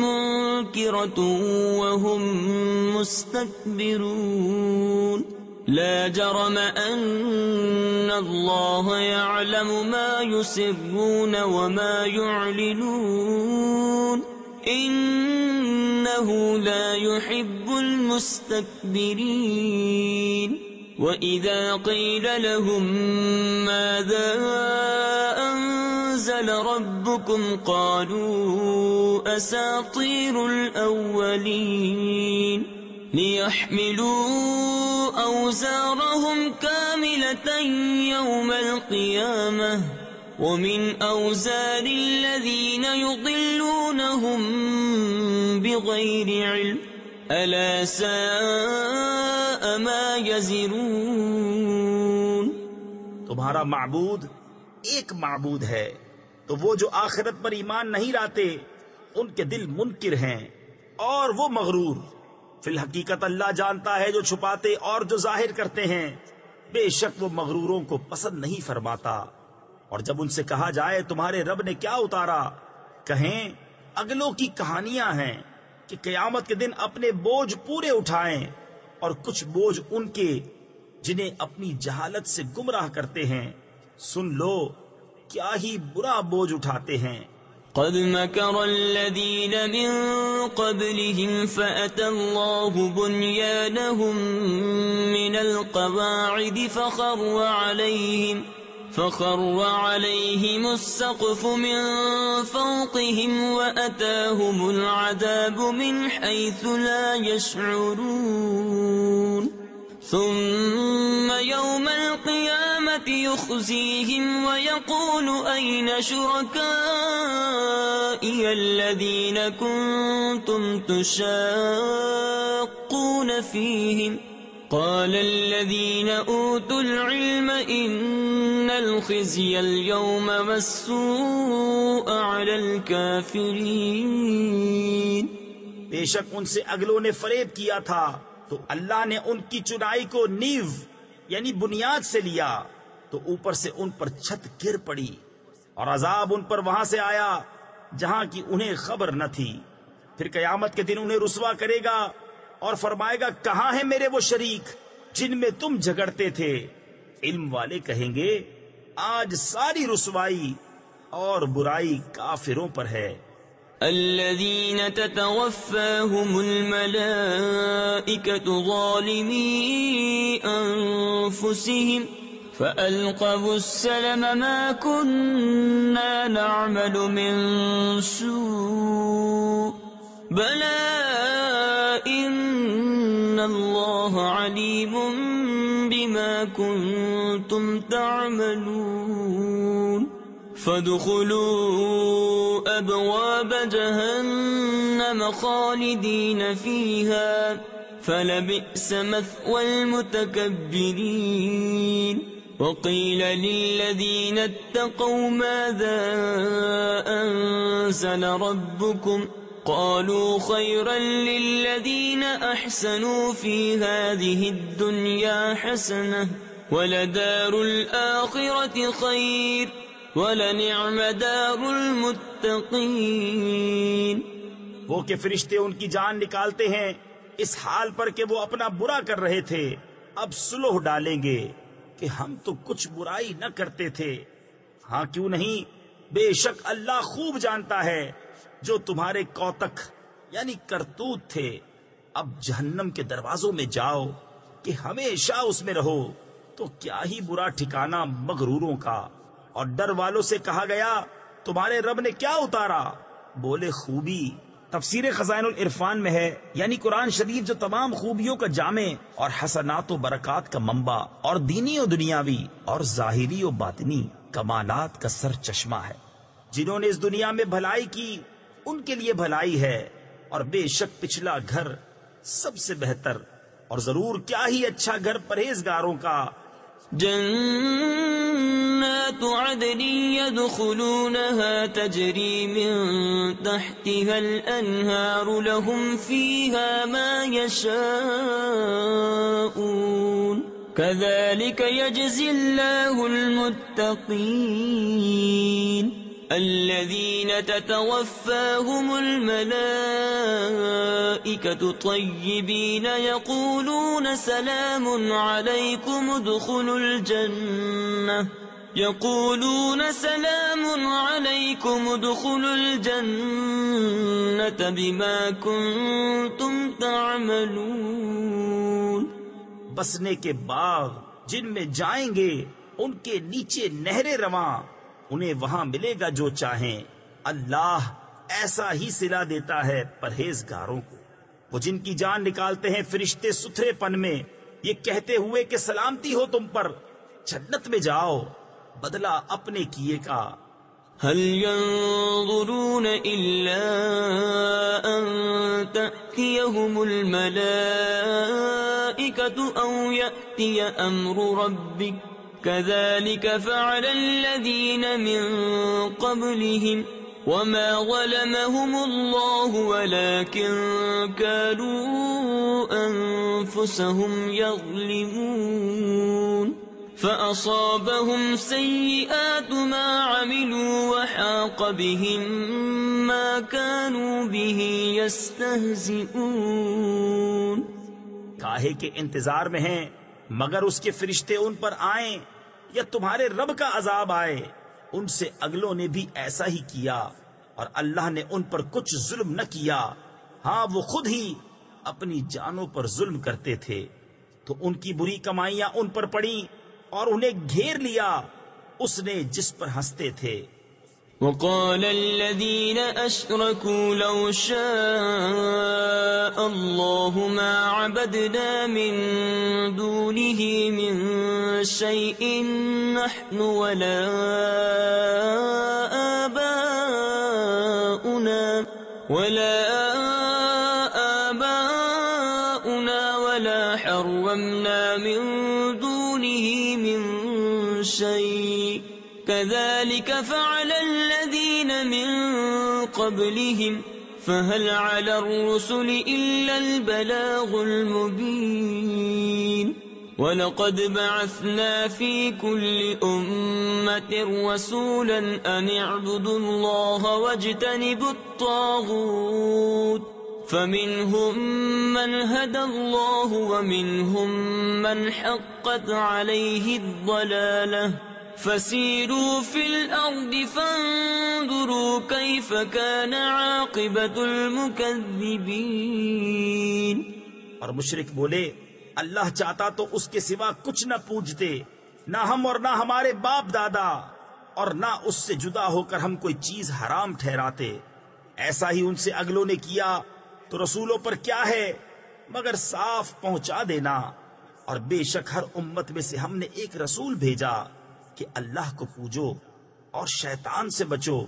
منكرة وهم مستكبرون لا جرم أن الله يعلم ما يسرون وما يعلنون إنه لا يحب المستكبرين۔ وَإِذَا قِيلَ لَهُم مَّاذَا أَنزَلَ رَبُّكُمْ قَالُوا أَسَاطِيرُ الْأَوَّلِينَ لِيَحْمِلُوا أَوْزَارَهُمْ كَامِلَةً يَوْمَ الْقِيَامَةِ وَمِنْ أَوْزَارِ الَّذِينَ يُضِلُّونَهُم بِغَيْرِ عِلْمٍ أَلَا سَاءَ مَا يَزِرُونَ۔ تمہارا معبود ایک معبود ہے، تو وہ جو آخرت پر ایمان نہیں لاتے ان کے دل منکر ہیں اور وہ مغرور۔ فی الحقیقت اللہ جانتا ہے جو چھپاتے اور جو ظاہر کرتے ہیں، بے شک وہ مغروروں کو پسند نہیں فرماتا۔ اور جب ان سے کہا جائے تمہارے رب نے کیا اتارا، کہیں اگلوں کی کہانیاں ہیں کہ قیامت کے دن اپنے بوجھ پورے اٹھائیں، اور کچھ بوجھ ان کے جنہیں اپنی جہالت سے گمراہ کرتے ہیں، سن لو کیا ہی برا بوجھ اٹھاتے ہیں۔ قد مكر الذين من قبلهم فأتى الله بنيانهم من القواعد فخر عليهم السقف من فوقهم وأتاهم العذاب من حيث لا يشعرون ثم يوم القيامة يخزيهم ويقول أين شركائي الذين كنتم تشاقون فيهم قال الذين أوتوا العلم إن الخزي اليوم والسوء على الكافرين. بے شک ان سے اگلوں نے فریب کیا تھا تو اللہ نے ان کی چنائی کو نیو یعنی بنیاد سے لیا تو اوپر سے ان پر چھت گر پڑی اور عذاب ان پر وہاں سے آیا جہاں کی انہیں خبر نہ تھی. پھر قیامت کے دن انہیں رسوا کرے گا اور فرمائے گا کہاں ہیں میرے وہ شریک جن میں تم جھگڑتے تھے. علم والے کہیں گے آج ساری رسوائی اور برائی کافروں پر ہے. الذين تتوفاهم الملائكة ظالمي أنفسهم فألقوا السلم ما كنا نعمل من سوء بلى إن الله عليم بما كنتم تعملون. فادخلوا أبواب جهنم خالدين فيها فلبئس مثوى المتكبرين. وقيل للذين اتقوا ماذا أنزل ربكم قالوا خيرا للذين أحسنوا في هذه الدنيا حسنة ولدار الآخرة خير وَلَنِعْمَ دَارُ الْمُتَّقِينَ. وہ کہ فرشتے ان کی جان نکالتے ہیں اس حال پر کہ وہ اپنا برا کر رہے تھے اب صلح ڈالیں گے کہ ہم تو کچھ برائی نہ کرتے تھے. ہاں کیوں نہیں، بے شک اللہ خوب جانتا ہے جو تمہارے کوتک یعنی کرتوت تھے. اب جہنم کے دروازوں میں جاؤ کہ ہمیشہ اس میں رہو تو کیا ہی برا ٹھکانہ مغروروں کا. اور ڈر والوں سے کہا گیا تمہارے رب نے کیا اتارا؟ بولے خوبی. تفسیر خزائن العرفان میں ہے یعنی قرآن شریف جو تمام خوبیوں کا جامع اور حسنات و برکات کا منبع اور دینی و دنیاوی اور ظاہری و باطنی کمالات کا سر چشمہ ہے. جنہوں نے اس دنیا میں بھلائی کی ان کے لیے بھلائی ہے اور بے شک پچھلا گھر سب سے بہتر اور ضرور کیا ہی اچھا گھر پرہیزگاروں کا. جنات عدن يدخلونها تجري من تحتها الأنهار لهم فيها ما يشاءون كذلك يجزي الله المتقين. الذين تتوفاهم الملائكة طيبين يقولون سلام عليكم ادخلوا الجنة بما كنتم تعملون. بسنے کے باغ جن میں جائیں گے ان کے نیچے نہریں رواں انہیں وہاں ملے گا جو چاہیں. اللہ ایسا ہی صلہ دیتا ہے پرہیزگاروں کو. وہ جن کی جان نکالتے ہیں فرشتے ستھرے پن میں یہ کہتے ہوئے کہ سلامتی ہو تم پر، جنت میں جاؤ بدلہ اپنے کیے کا. هل ينظرون إلا أن تأتيهم الملائكة أو يأتي أمر ربك كذلك فعل الذين من قبلهم وما ظلمهم الله ولكن كانوا أنفسهم يظلمون. فأصابهم سيئات ما عملوا وحاق بهم ما كانوا به يستهزئون. کاہے کے انتظار میں ہیں مگر اس کے فرشتے ان پر آئیں یا تمہارے رب کا عذاب آئے. ان سے اگلوں نے بھی ایسا ہی کیا اور اللہ نے ان پر کچھ ظلم نہ کیا. ہاں وہ خود ہی اپنی جانوں پر ظلم کرتے تھے تو ان کی بری کمائیاں ان پر پڑیں اور انہیں گھیر لیا اس نے جس پر ہنستے تھے. وقال الذين أشركوا لو شاء الله ما عبدنا من دونه من شيء نحن ولا آباؤنا ولا حرمنا من دونه من شيء كذلك فعل الذين من قبلهم فهل على الرسل إلا البلاغ المبين ولقد بعثنا في كل أمة رسولا أن اعبدوا الله واجتنبوا الطاغوت فمنهم من هدى الله ومنهم من حقت عليه الضلالة فسيروا في الأرض فانظروا كيف كان عاقبة المكذبين. اور مشرک بولے اللہ چاہتا تو اس کے سوا کچھ نہ پوجتے، نہ ہم اور نہ ہمارے باپ دادا، اور نہ اس سے جدا ہو کر ہم کوئی چیز حرام ٹھہراتے. ایسا ہی ان سے اگلوں نے کیا تو رسولوں پر کیا ہے مگر صاف پہنچا دینا. اور بے شک ہر امت میں سے ہم نے ایک رسول بھیجا کہ اللہ کو پوجو اور شیطان سے بچو،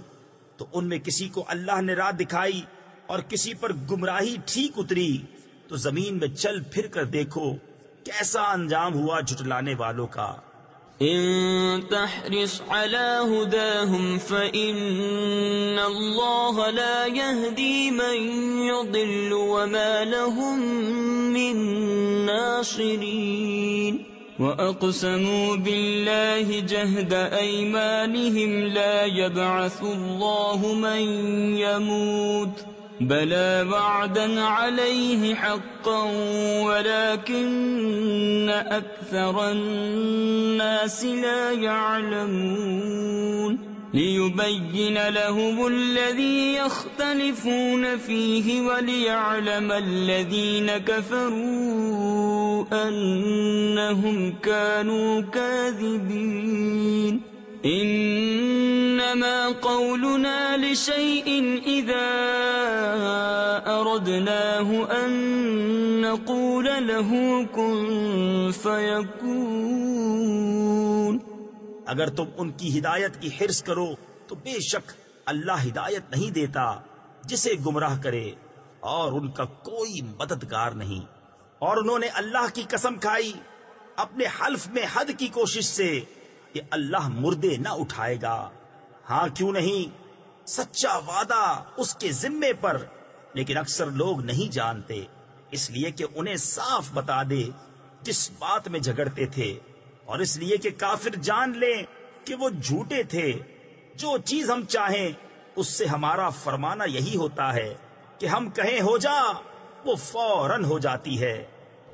تو ان میں کسی کو اللہ نے راہ دکھائی اور کسی پر گمراہی ٹھیک اتری. تو زمین میں چل پھر کر دیکھو کیسا انجام ہوا جھٹلانے والوں کا. ان تحرص على هداهم فإن الله لا يهدي من يضل وما لهم من ناصرين. وأقسموا بالله جهد أيمانهم لا يبعث الله من يموت بلى وعدا عليه حقا ولكن أكثر الناس لا يعلمون. ليبين لهم الذي يختلفون فيه وليعلم الذين كفروا أنهم كانوا كاذبين. إنما قولنا لشيء إذا أردناه أن نقول له كن فيكون. اگر تم ان کی ہدایت کی حرص کرو تو بے شک اللہ ہدایت نہیں دیتا جسے گمراہ کرے، اور ان کا کوئی مددگار نہیں. اور انہوں نے اللہ کی قسم کھائی اپنے حلف میں حد کی کوشش سے کہ اللہ مردے نہ اٹھائے گا. ہاں کیوں نہیں، سچا وعدہ اس کے ذمے پر، لیکن اکثر لوگ نہیں جانتے، اس لیے کہ انہیں صاف بتا دے جس بات میں جھگڑتے تھے، اور اس لیے کہ کافر جان لیں کہ وہ جھوٹے تھے. جو چیز ہم چاہیں اس سے ہمارا فرمانا یہی ہوتا ہے کہ ہم کہیں ہو جا، وہ فوراً ہو جاتی ہے.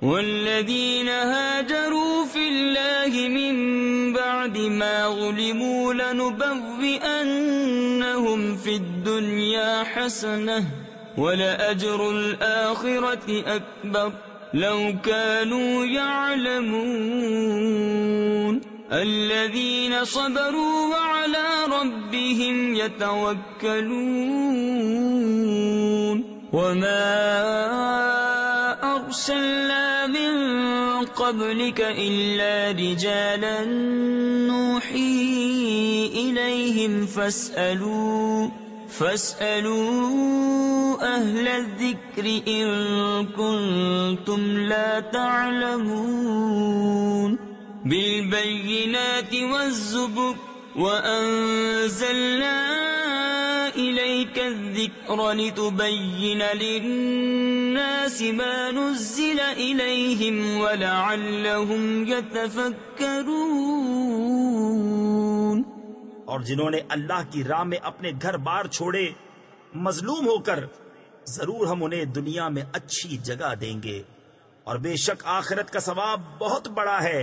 والذين هاجروا في الله من بعد ما غلبوا لنبوئنهم في الدنيا حسنة ولأجر الآخرة أكبر لو كانوا يعلمون. الذين صبروا وعلى ربهم يتوكلون. وما أرسلنا من قبلك إلا رجالا نوحي إليهم فاسألوا أهل الذكر إن كنتم لا تعلمون. بالبينات والزبر وأنزلنا إليك الذكر لتبين للناس ما نزل إليهم ولعلهم يتفكرون. اور جنہوں نے اللہ کی راہ میں اپنے گھر بار چھوڑے مظلوم ہو کر، ضرور ہم انہیں دنیا میں اچھی جگہ دیں گے، اور بے شک آخرت کا ثواب بہت بڑا ہے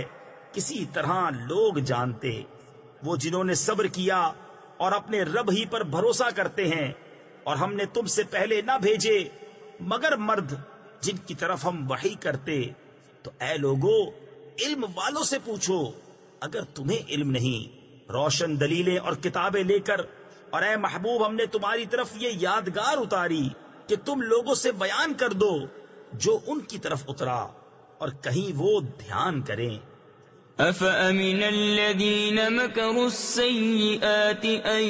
کسی طرح لوگ جانتے. وہ جنہوں نے صبر کیا اور اپنے رب ہی پر بھروسہ کرتے ہیں، اور ہم نے تم سے پہلے نہ بھیجے مگر مرد جن کی طرف ہم وحی کرتے. تو اے لوگو علم والوں سے پوچھو اگر تمہیں علم نہیں، روشن دلیلیں اور کتابیں لے کر. اور اے محبوب ہم نے تمہاری طرف یہ یادگار اتاری کہ تم لوگوں سے بیان کر دو جو ان کی طرف اترا، اور کہیں وہ دھیان کریں. أفأمن الذين مكروا السيئات أن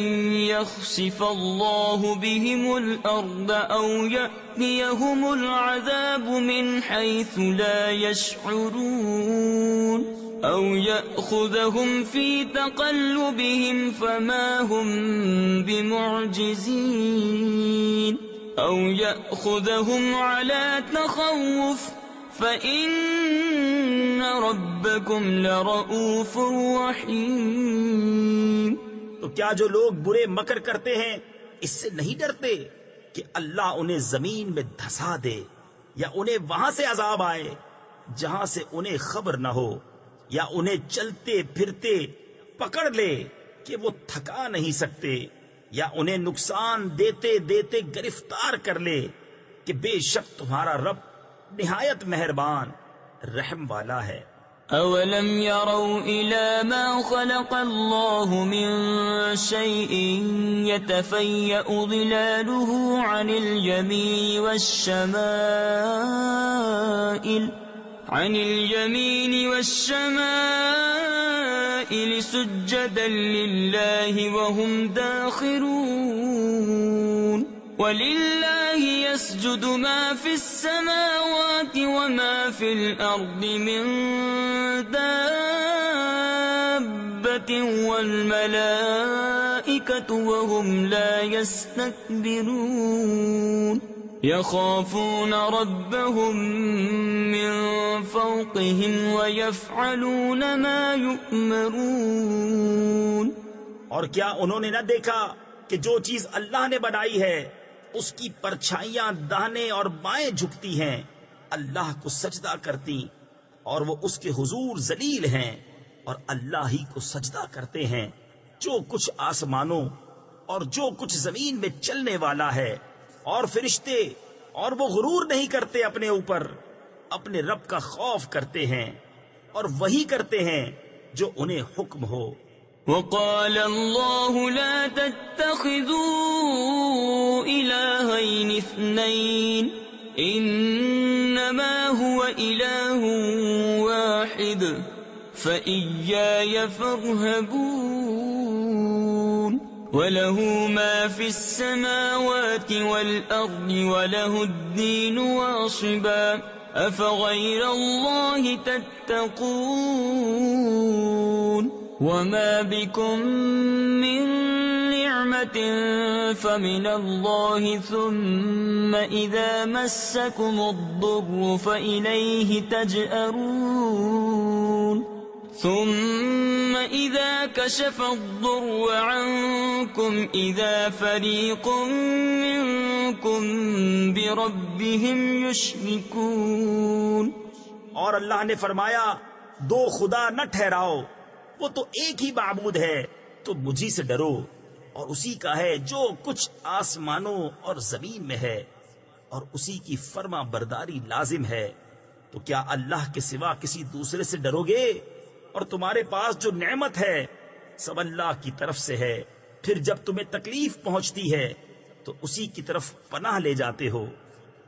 يخسف الله بهم الأرض أو يأتيهم العذاب من حيث لا يشعرون. أو يأخذهم في تقلبهم فما هم بمعجزين أو يأخذهم على تخوف فإن ربكم لرؤوف رحيم. تو کیا جو لوگ برے مکر کرتے ہیں اس سے نہیں ڈرتے کہ اللہ انہیں زمین میں دھسا دے یا انہیں وہاں سے عذاب آئے جہاں سے انہیں خبر نہ ہو، یا انہیں چلتے پھرتے پکڑ لے کہ وہ تھکا نہیں سکتے، یا انہیں نقصان دیتے دیتے گرفتار کر لے کہ بے شک تمہارا رب نہایت مہربان رحم والا ہے. أولم يروا إلى ما خلق الله من شيء يتفيأ ظلاله عن اليمين والشمائل سجدا لله وهم داخرون. ولله يسجد ما في السماوات وما في الأرض من دابة والملائكة وهم لا يستكبرون يخافون ربهم من فوقهم ويفعلون ما يؤمرون. اور کیا انہوں نے نہ دیکھا کہ جو چیز اللہ نے بنائی ہے اس کی پرچھائیاں داہنے اور بائیں جھکتی ہیں، اللہ کو سجدہ کرتی، اور وہ اس کے حضور ذلیل ہیں اور اللہ ہی کو سجدہ کرتے ہیں. جو کچھ آسمانوں اور جو کچھ زمین میں چلنے والا ہے اور فرشتے، اور وہ غرور نہیں کرتے اپنے اوپر، اپنے رب کا خوف کرتے ہیں اور وہی کرتے ہیں جو انہیں حکم ہو. وقال الله لا تتخذوا إلهين اثنين إنما هو إله واحد فإياي فارهبون. وله ما في السماوات والأرض وله الدين واصبا أفغير الله تتقون. وما بكم من نعمة فمن الله ثم إذا مسكم الضر فإليه تجأرون. ثم إذا كشف الضر عنكم إذا فريق منكم بربهم يشركون. اور اللہ نے فرمایا دو خدا نہ ٹھہراؤ، وہ تو ایک ہی معبود ہے، تو مجھی سے ڈرو، اور اسی کا ہے جو کچھ آسمانوں اور زمین میں ہے، اور اسی کی فرما برداری لازم ہے. تو کیا اللہ کے سوا کسی دوسرے سے ڈرو گے؟ اور تمہارے پاس جو نعمت ہے سب اللہ کی طرف سے ہے. پھر جب تمہیں تکلیف پہنچتی ہے تو اسی کی طرف پناہ لے جاتے ہو.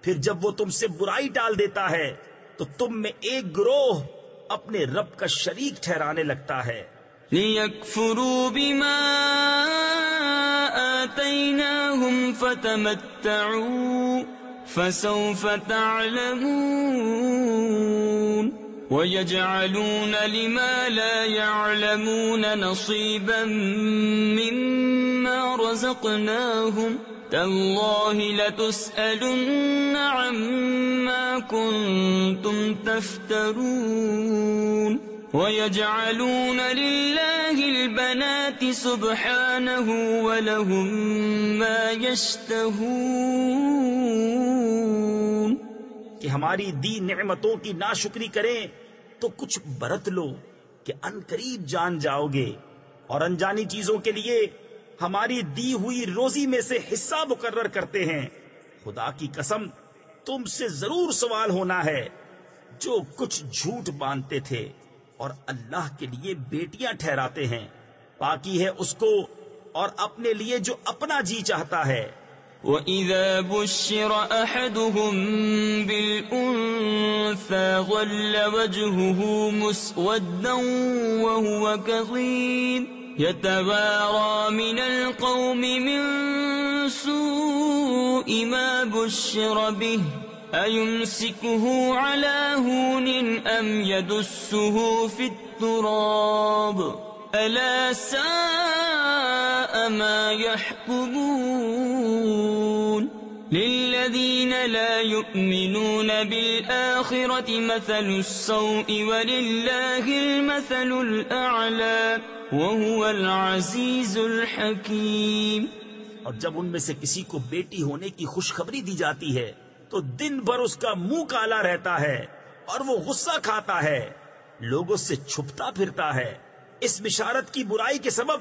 پھر جب وہ تم سے برائی ٹال دیتا ہے تو تم میں ایک گروہ اپنے رب کا شریک ٹھہرانے لگتا ہے. لِيَكْفُرُوا بِمَا آتَيْنَاهُمْ فَتَمَتَّعُوا فَسَوْفَ تَعْلَمُونَ. وَيَجْعَلُونَ لِمَا لَا يَعْلَمُونَ نَصِيبًا مِّمَّا رَزَقْنَاهُمْ تَاللَّهِ لَتُسْأَلُنَّ عَمَّا كُنتُمْ تَفْتَرُونَ. وَيَجْعَلُونَ لِلَّهِ الْبَنَاتِ سُبْحَانَهُ وَلَهُم مَّا يَشْتَهُونَ. کہ ہماری دی نعمتوں کی ناشکری کریں تو کچھ برت لو کہ ان قریب جان جاؤ گے، اور انجانی چیزوں کے لیے ہماری دی ہوئی روزی میں سے حصہ مقرر کرتے ہیں. خدا کی قسم تم سے ضرور سوال ہونا ہے جو کچھ جھوٹ باندھتے تھے اور اللہ کے لیے بیٹیاں ٹھہراتے ہیں. پاکی ہے اس کو اور اپنے لیے جو اپنا جی چاہتا ہے. وَإِذَا بُشِّرَ أَحَدُهُم بِالْأُنثَىٰ ظَلَّ وَجْهُهُ مُسْوَدًّا وَهُوَ كَظِيمٌ يَتَوَارَىٰ مِنَ الْقَوْمِ مِن سُوءِ مَا بُشِّرَ بِهِ أيمسكه على هون أم يدسه في التراب ألا ساء ما يحكمون للذين لا يؤمنون بالآخرة مثل السوء ولله المثل الأعلى وهو العزيز الحكيم۔ اور جب ان میں سے کسی کو بیٹی ہونے کی خوشخبری دی جاتی ہے تو دن بھر اس کا منہ کالا رہتا ہے اور وہ غصہ کھاتا ہے، لوگوں سے چھپتا پھرتا ہے۔ اس بشارت کی برائی کے سبب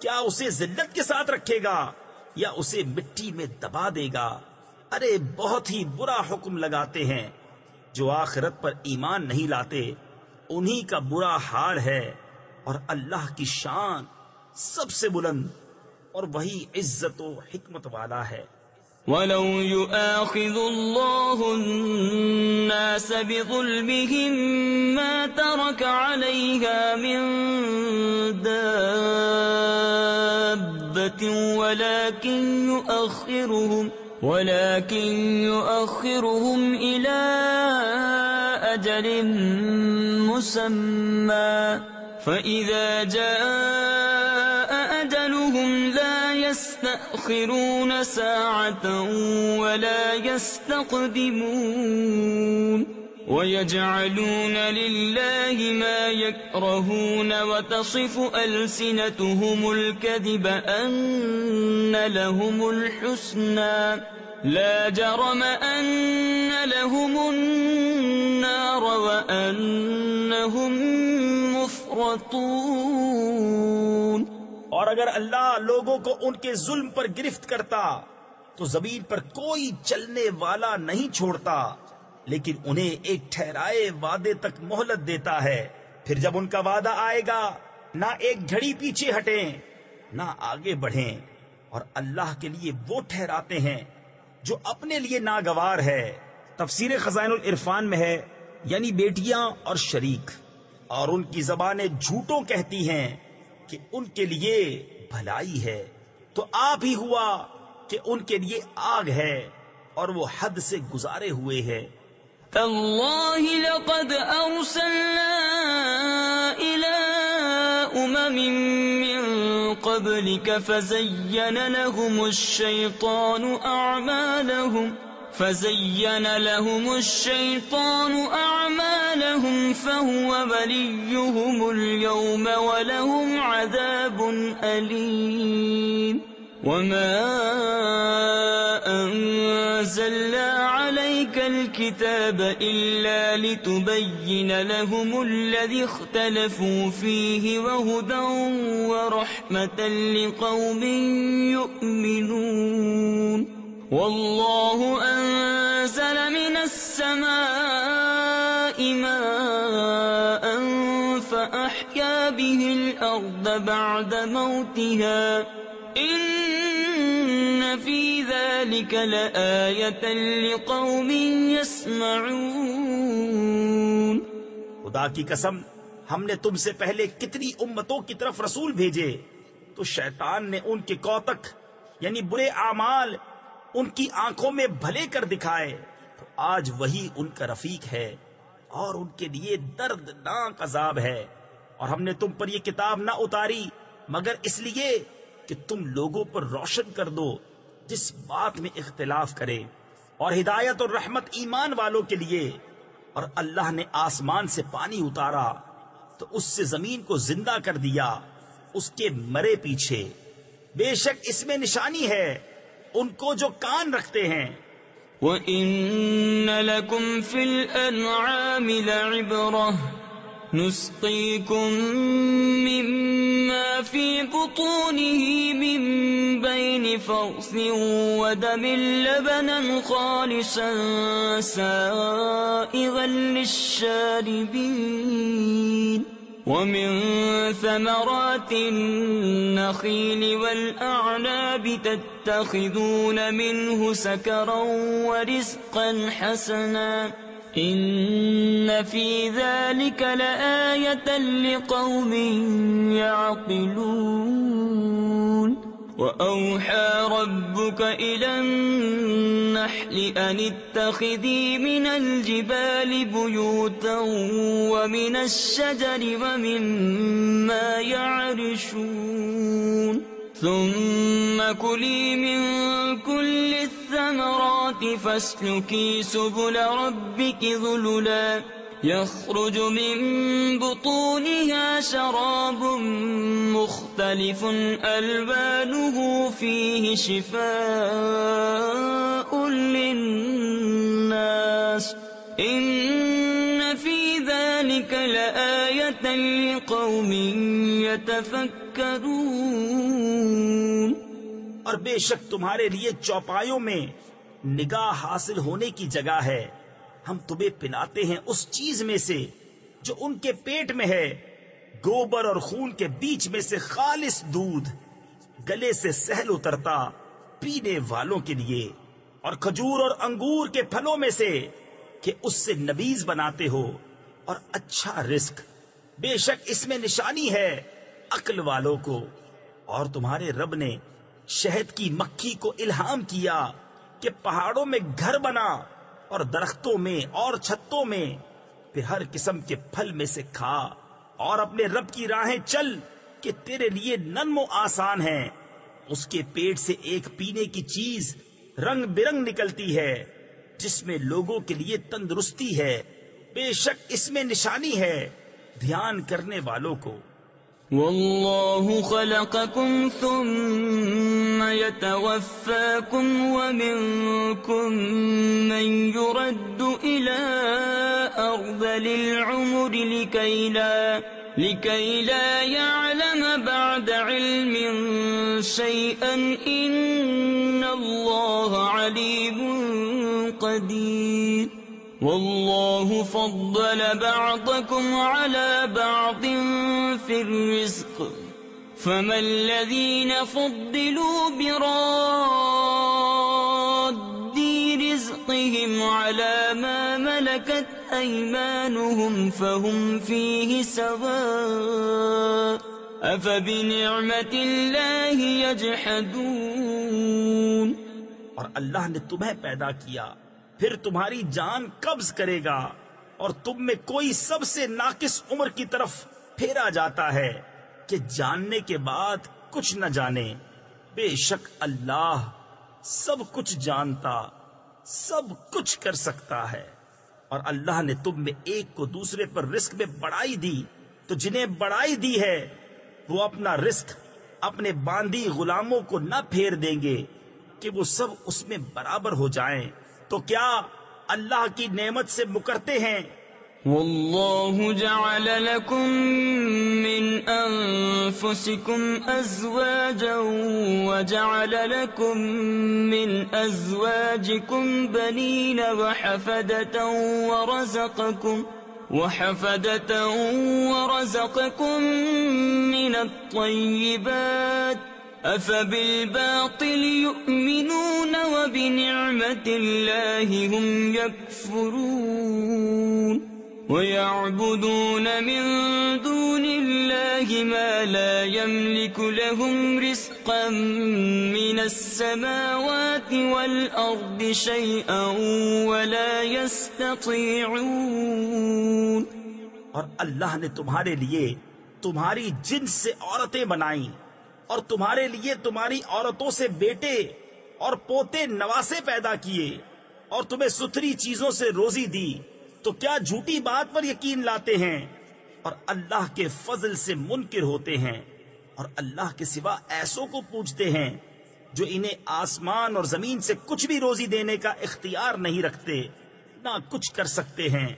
کیا اسے ذلت کے ساتھ رکھے گا یا اسے مٹی میں دبا دے گا؟ ارے بہت ہی برا حکم لگاتے ہیں۔ جو آخرت پر ایمان نہیں لاتے انہی کا برا حال ہے، اور اللہ کی شان سب سے بلند اور وہی عزت و حکمت والا ہے۔ وَلَوْ يُؤَاخِذُ اللَّهُ النَّاسَ بِظُلْمِهِمْ مَا تَرَكَ عَلَيْهَا مِنْ دَابَّةٍ ولكن يؤخرهم إلى أجل مسمى فإذا جاء أجلهم لا يستأخرون ساعة ولا يستقدمون ويجعلون لله ما يكرهون وتصف ألسنتهم الكذب أن لهم الحسنى لا جرم أن لهم النار وأنهم مفرطون۔ اور اگر اللہ لوگوں کو ان کے ظلم پر گرفت کرتا تو زمین پر کوئی چلنے والا نہیں چھوڑتا، لیکن انہیں ایک ٹھہرائے وعدے تک مہلت دیتا ہے، پھر جب ان کا وعدہ آئے گا نہ ایک گھڑی پیچھے ہٹیں نہ آگے بڑھیں، اور اللہ کے لیے وہ ٹھہراتے ہیں جو اپنے لیے ناگوار ہے۔ تفسیر خزائن العرفان میں ہے یعنی بیٹیاں اور شریک، اور ان کی زبانیں جھوٹوں کہتی ہیں کہ ان کے لیے بھلائی ہے، تو آپ ہی ہوا کہ ان کے لیے آگ ہے اور وہ حد سے گزارے ہوئے ہے۔ تاللہ لقد ارسلنا الى امم من قبلك فزين لهم الشيطان اعمالهم فهو وليهم اليوم ولهم عذاب اليم وما انزلنا عليك الكتاب الا لتبين لهم الذي اختلفوا فيه وهدى ورحمة لقوم يؤمنون والله انزل من السماء ماء فأحيا به الأرض بعد موتها إن في ذلك لآية لقوم يسمعون۔ خدا کی قسم ہم نے تم سے پہلے کتنی امتوں کی طرف رسول بھیجے تو شیطان نے ان کے کوتک یعنی برے اعمال ان کی آنکھوں میں بھلے کر دکھائے، تو آج وہی ان کا رفیق ہے اور ان کے لیے دردناک عذاب ہے۔ اور ہم نے تم پر یہ کتاب نہ اتاری مگر اس لیے کہ تم لوگوں پر روشن کر دو جس بات میں اختلاف کرے، اور ہدایت اور رحمت ایمان والوں کے لیے۔ اور اللہ نے آسمان سے پانی اتارا تو اس سے زمین کو زندہ کر دیا اس کے مرے پیچھے، بے شک اس میں نشانی ہے ان کو جو کان رکھتے ہیں۔ وَإِنَّ لَكُمْ فِي الْأَنْعَامِ لَعِبْرَةً نُسْقِيكُم مِّمَّا فِي بُطُونِهِ مِن بَيْنِ فَرْثٍ وَدَمٍ لَبَنًا خَالِصًا سَائِغًا لِّلشَّارِبِينَ وَمِن ثَمَرَاتِ النَّخِيلِ وَالْأَعْنَابِ تَتَّخِذُونَ مِنْهُ سَكَرًا وَرِزْقًا حَسَنًا إِنَّ فِي ذَلِكَ لَآيَةً لِقَوْمٍ يَعْقِلُونَ۔ وأوحى ربك إلى النحل أن اتخذي من الجبال بيوتا ومن الشجر ومما يعرشون ثم كلي من كل الثمرات فاسلكي سبل ربك ذللا يخرج من بطونها شراب مختلف ألوانه فيه شفاء للناس إن في ذلك لآية لقوم يتفكرون۔ اور بے شک تمہارے لیے چوپایوں میں نگاہ حاصل ہونے کی جگہ ہے، ہم تمہیں پلاتے ہیں اس چیز میں سے جو ان کے پیٹ میں ہے، گوبر اور خون کے بیچ میں سے خالص دودھ، گلے سے سہل اترتا پینے والوں کے لیے، اور کھجور اور انگور کے پھلوں میں سے کہ اس سے نبیذ بناتے ہو، اور اچھا رزق۔ بے شک اس میں نشانی ہے عقل والوں کو۔ اور تمہارے رب نے شہد کی مکھی کو الہام کیا کہ پہاڑوں میں گھر بنا اور درختوں میں اور چھتوں میں، پھر ہر قسم کے پھل میں سے کھا اور اپنے رب کی راہیں چل کہ تیرے لیے نرم و آسان ہے۔ اس کے پیٹ سے ایک پینے کی چیز رنگ برنگ نکلتی ہے جس میں لوگوں کے لیے تندرستی ہے، بے شک اس میں نشانی ہے دھیان کرنے والوں کو۔ واللہ خلقکم ثم يتوفاکم ومنکم من يرد الى ارذل العمر لكي لا يعلم بعد علم شيئا ان اللہ علیم قدیر۔ والله فضل بعضكم على بعض في الرزق فما الذين فضلوا براد رزقهم على ما ملكت أيمانهم فهم فيه سواء أفبنعمة الله يجحدون۔ اور اللہ نے تمہیں پیدا کیا، پھر تمہاری جان قبض کرے گا، اور تم میں کوئی سب سے ناقص عمر کی طرف پھیرا جاتا ہے کہ جاننے کے بعد کچھ نہ جانے۔ بے شک اللہ سب کچھ جانتا، سب کچھ کر سکتا ہے۔ اور اللہ نے تم میں ایک کو دوسرے پر رزق میں بڑائی دی، تو جنہیں بڑائی دی ہے وہ اپنا رزق اپنے باندی غلاموں کو نہ پھیر دیں گے کہ وہ سب اس میں برابر ہو جائیں، تو کیا اللہ کی نعمت سے مکرتے ہیں؟ واللہ جعل لکم من انفسکم ازواجا وجعل لکم من ازواجکم بنین وحفدة ورزقكم من الطيبات أفبالباطل يؤمنون وبنعمة الله هم يكفرون ويعبدون من دون الله ما لا يملك لهم رزقا من السماوات والأرض شيئا ولا يستطيعون۔ اور اللہ نے تمہارے لیے تمہاری جنس سے عورتیں بنائیں اور تمہارے لیے تمہاری عورتوں سے بیٹے اور پوتے نواسے پیدا کیے اور تمہیں ستھری چیزوں سے روزی دی، تو کیا جھوٹی بات پر یقین لاتے ہیں اور اللہ کے فضل سے منکر ہوتے ہیں، اور اللہ کے سوا ایسوں کو پوجتے ہیں جو انہیں آسمان اور زمین سے کچھ بھی روزی دینے کا اختیار نہیں رکھتے، نہ کچھ کر سکتے ہیں۔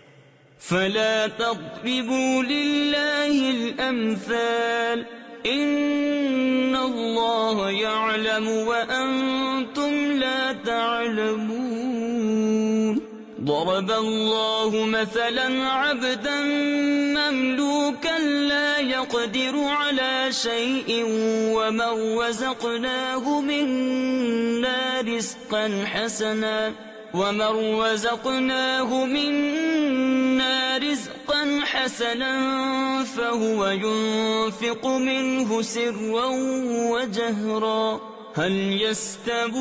فلا تضربوا لله الأمثال إن الله يعلم وأنتم لا تعلمون۔ ضرب الله مثلا عبدا مملوكا لا يقدر على شيء ومن رزقناه منا رزقا حسنا فهو ينفق منه سرا وجهرا هل يستوون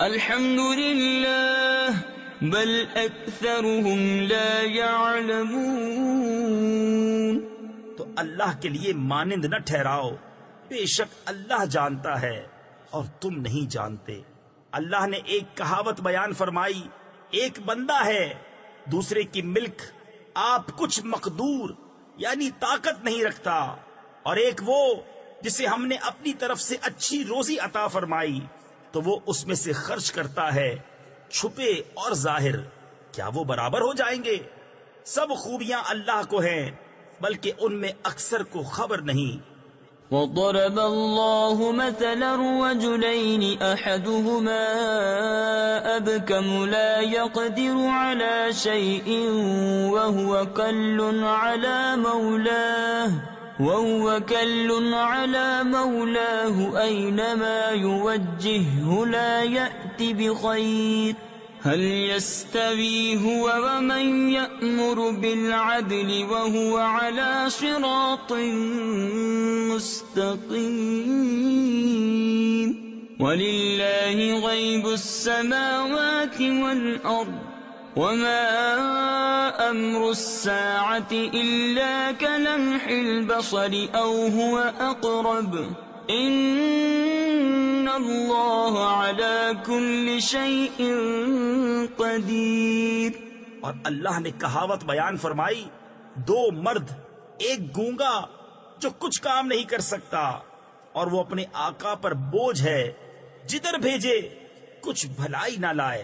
الحمد لله بل أكثرهم لا يعلمون. تو اللہ کے لیے مانند نہ ٹھہراؤ، بے شک اللہ جانتا ہے اور تم نہیں جانتے. اللہ نے ایک کہاوت بیان فرمائی، ایک بندہ ہے دوسرے کی ملک آپ کچھ مقدور یعنی طاقت نہیں رکھتا، اور ایک وہ جسے ہم نے اپنی طرف سے اچھی روزی عطا فرمائی تو وہ اس میں سے خرچ کرتا ہے چھپے اور ظاہر، کیا وہ برابر ہو جائیں گے؟ سب خوبیاں اللہ کو ہیں بلکہ ان میں اکثر کو خبر نہیں. وضرب الله مثلا رجلين أحدهما أبكم لا يقدر على شيء وهو كل على مولاه أينما يوجهه لا يأتي بخير هل يستوي هو ومن يأمر بالعدل وهو على صراط مستقيم. ولله غيب السماوات والأرض وما أمر الساعة إلا كلمح البصر أو هو أقرب إن اللہ علی کل شیء قدیر. اور اللہ نے کہاوت بیان فرمائی، دو مرد، ایک گونگا جو کچھ کام نہیں کر سکتا اور وہ اپنے آقا پر بوجھ ہے، جدھر بھیجے کچھ بھلائی نہ لائے،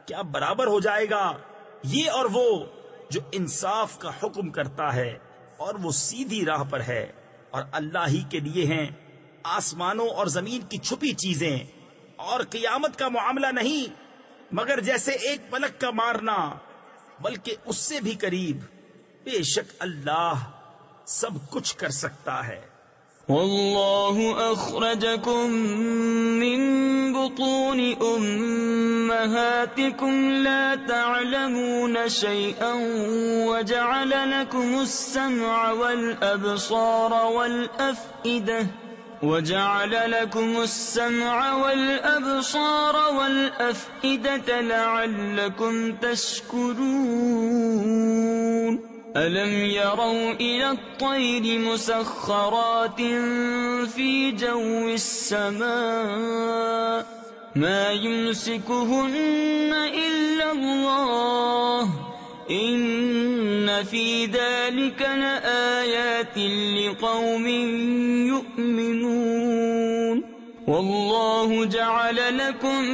کیا برابر ہو جائے گا؟ یہ اور وہ جو انصاف کا حکم کرتا ہے اور وہ سیدھی راہ پر ہے. اور اللہ ہی کے لیے ہیں آسمانوں اور زمین کی چھپی چیزیں، اور قیامت کا معاملہ نہیں مگر جیسے ایک پلک کا مارنا، بلکہ اس سے بھی قریب. بے شک اللہ سب کچھ کر سکتا ہے. واللہ اخرجکم من بطون امہاتکم لا تعلمون شیئا وجعل لکم السمع والابصار والافئدہ لعلكم تشكرون. ألم يروا إلى الطير مسخرات في جو السماء ما يمسكهن إلا الله إن في ذلك لآيات لقوم يؤمنون. والله جعل لكم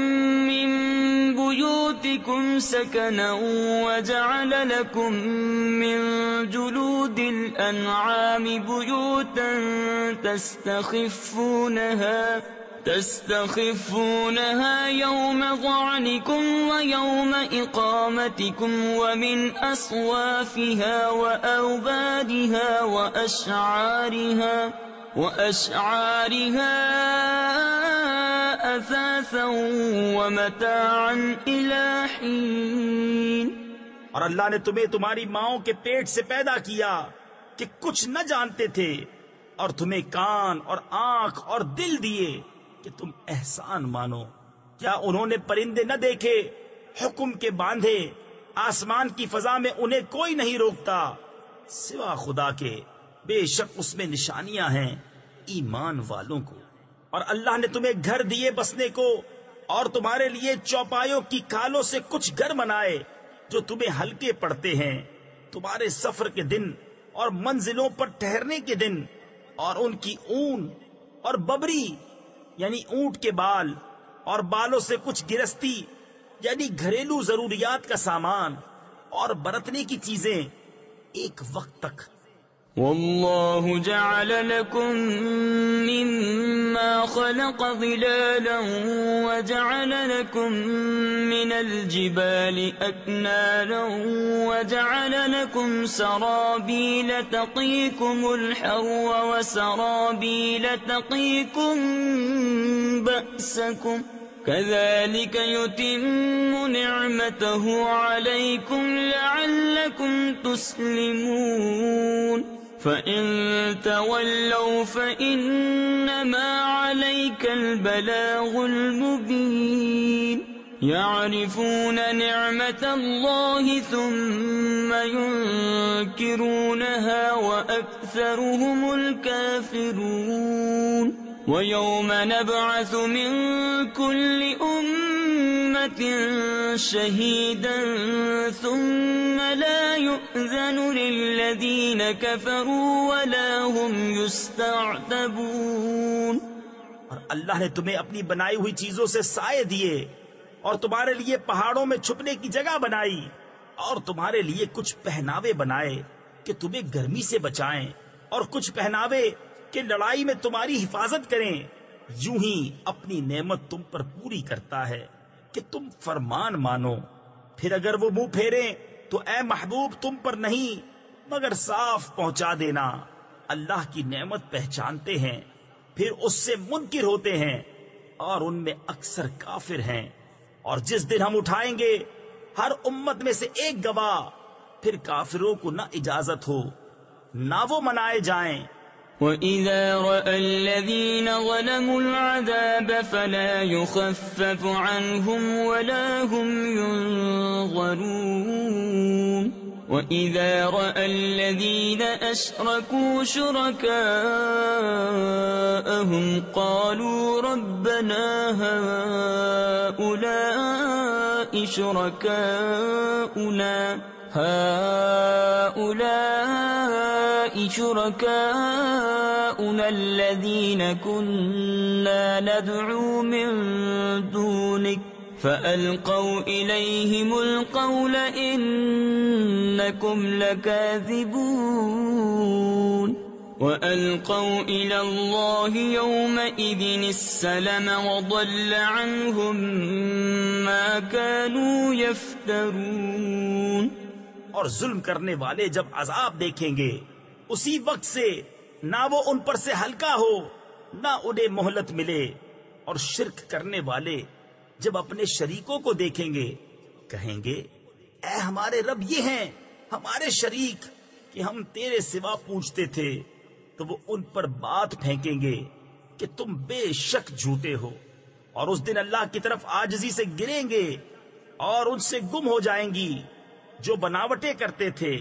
من بيوتكم سكنا وجعل لكم من جلود الأنعام بيوتا تستخفونها يوم ظعنكم ويوم إقامتكم ومن أصوافها وأوبادها وأشعارها أثاثا ومتاعا إلى حين. اور اللہ نے تمہیں تمہاری ماؤں کے پیٹ سے پیدا کیا کہ کچھ نہ جانتے تھے، اور تمہیں کان اور آنکھ اور دل دیے کہ تم احسان مانو. کیا انہوں نے پرندے نہ دیکھے حکم کے باندھے؟ آسمان کی فضا میں انہیں کوئی نہیں روکتا سوا خدا کے، بے شک اس میں نشانیاں ہیں ایمان والوں کو. اور اللہ نے تمہیں گھر دیے بسنے کو، اور تمہارے لیے چوپایوں کی کھالوں سے کچھ گھر بنائے جو تمہیں ہلکے پڑتے ہیں تمہارے سفر کے دن اور منزلوں پر ٹھہرنے کے دن، اور ان کی اون اور ببری یعنی اونٹ کے بال اور بالوں سے کچھ گرستی یعنی گھریلو ضروریات کا سامان اور برتنے کی چیزیں ایک وقت تک. والله جعل لكم مما خلق ظلالا وجعل لكم من الجبال أكنانا وجعل لكم سرابيل تقيكم الحر وسرابيل تقيكم بأسكم كذلك يتم نعمته عليكم لعلكم تسلمون فإن تولوا فإنما عليك البلاغ المبين يعرفون نعمة الله ثم ينكرونها وأكثرهم الكافرون ويوم نبعث من كل أمة شهيدا ثم لا يؤذن للذين كفروا ولا هم يستعتبون۔ اور اللہ نے تمہیں اپنی بنائی ہوئی چیزوں سے سائے دیے اور تمہارے لیے پہاڑوں میں چھپنے کی جگہ بنائی اور تمہارے لیے کچھ پہناوے بنائے کہ تمہیں گرمی سے بچائیں اور کچھ پہناوے کہ لڑائی میں تمہاری حفاظت کریں۔ یوں ہی اپنی نعمت تم پر پوری کرتا ہے کہ تم فرمان مانو۔ پھر اگر وہ منہ پھیریں تو اے محبوب تم پر نہیں مگر صاف پہنچا دینا۔ اللہ کی نعمت پہچانتے ہیں پھر اس سے منکر ہوتے ہیں اور ان میں اکثر کافر ہیں۔ اور جس دن ہم اٹھائیں گے ہر امت میں سے ایک گواہ، پھر کافروں کو نہ اجازت ہو نہ وہ منائے جائیں۔ وَإِذَا رَأَى الَّذِينَ ظَلَمُوا الْعَذَابَ فَلَا يُخَفَّفُ عَنْهُمْ وَلَا هُمْ يُنظَرُونَ وَإِذَا رَأَى الَّذِينَ أَشْرَكُوا شُرَكَاءَهُمْ قَالُوا رَبَّنَا هَؤُلَاءِ شُرَكَاؤُنَا الَّذِينَ كُنَّا نَدْعُو مِن دُونِكَ فَأَلْقَوْا إِلَيْهِمُ الْقَوْلَ إِنَّكُمْ لَكَاذِبُونَ وَأَلْقَوْا إِلَى اللَّهِ يَوْمَئِذٍ السَّلَمَ وَضَلَّ عَنْهُمْ مَا كَانُوا يَفْتَرُونَ۔ اور ظلم کرنے والے جب عذاب دیکھیں گے اسی وقت سے نہ وہ ان پر سے ہلکا ہو نہ انہیں مہلت ملے۔ اور شرک کرنے والے جب اپنے شریکوں کو دیکھیں گے کہیں گے اے ہمارے رب یہ ہیں ہمارے شریک کہ ہم تیرے سوا پوچھتے تھے، تو وہ ان پر بات پھینکیں گے کہ تم بے شک جھوٹے ہو۔ اور اس دن اللہ کی طرف عاجزی سے گریں گے اور ان سے گم ہو جائیں گی جو بناوٹیں کرتے تھے۔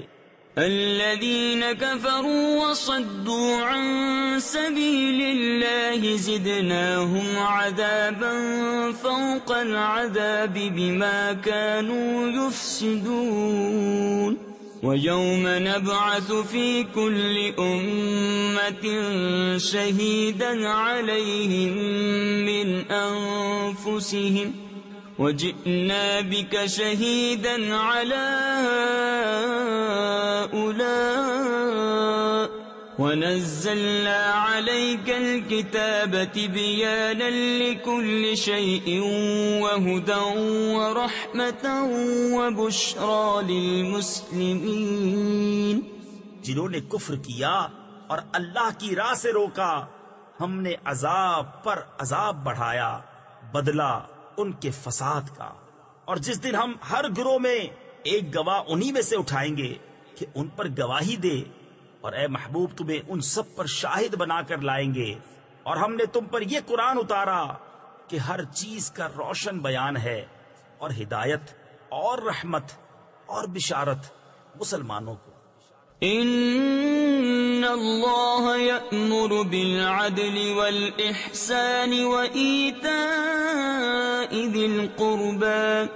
الذين كفروا وصدوا عن سبيل الله زدناهم عذابا فوق العذاب بما كانوا يفسدون ويوم نبعث في كل أمة شهيدا عليهم من أنفسهم وجئنا بك شهيدا على هؤلاء ونزلنا عليك الكتاب تبيانا لكل شيء وهدى ورحمة وبشرى للمسلمين۔ جنہوں نے کفر کیا اور اللہ کی راہ سے روکا ہم نے عذاب پر عذاب بڑھایا بدلہ ان کے فساد کا۔ اور جس دن ہم ہر گروہ میں ایک گواہ انہی میں سے اٹھائیں گے کہ ان پر گواہی دے، اور اے محبوب تمہیں ان سب پر شاہد بنا کر لائیں گے۔ اور ہم نے تم پر یہ قرآن اتارا کہ ہر چیز کا روشن بیان ہے اور ہدایت اور رحمت اور بشارت مسلمانوں کو۔ ان اللہ یأمر بالعدل والإحسان وإیتاء ذی القربى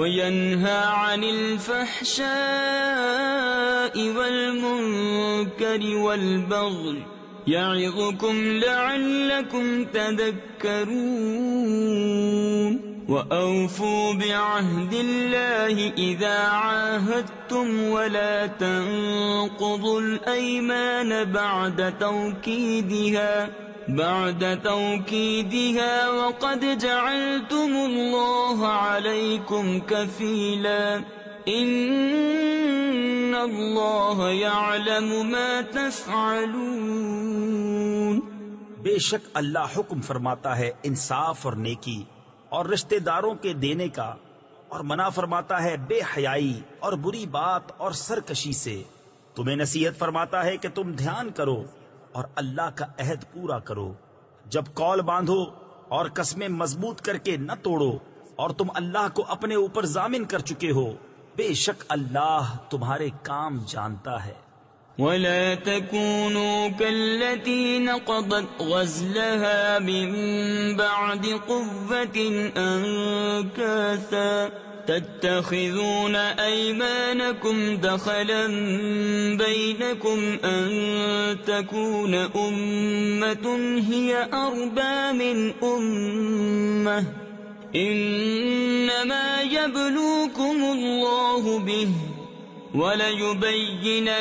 وینہى عن الفحشاء والمنکر والبغی یعظکم لعلکم تذکرون وَأَوْفُوا بِعَهْدِ اللَّهِ إِذَا عَاهَدتُّمْ وَلَا تَنقُضُوا الْأَيْمَانَ بَعْدَ تَوْكِيدِهَا وَقَدْ جَعَلْتُمُ اللَّهَ عَلَيْكُمْ كَفِيلًا إِنَّ اللَّهَ يَعْلَمُ مَا تَفْعَلُونَ۔ بے شک اللہ حکم فرماتا ہے انصاف اور نیکی اور رشتہ داروں کے دینے کا، اور منع فرماتا ہے بے حیائی اور بری بات اور سرکشی سے۔ تمہیں نصیحت فرماتا ہے کہ تم دھیان کرو اور اللہ کا عہد پورا کرو۔ جب قول باندھو اور قسمیں مضبوط کر کے نہ توڑو، اور تم اللہ کو اپنے اوپر ضامن کر چکے ہو، بے شک اللہ تمہارے کام جانتا ہے۔ ولا تكونوا كالتي نقضت غزلها من بعد قوة أنكاثا تتخذون أيمانكم دخلا بينكم أن تكون أمة هي أربى من أمة إنما يبلوكم الله به وَلَيُبَيِّنَنَّ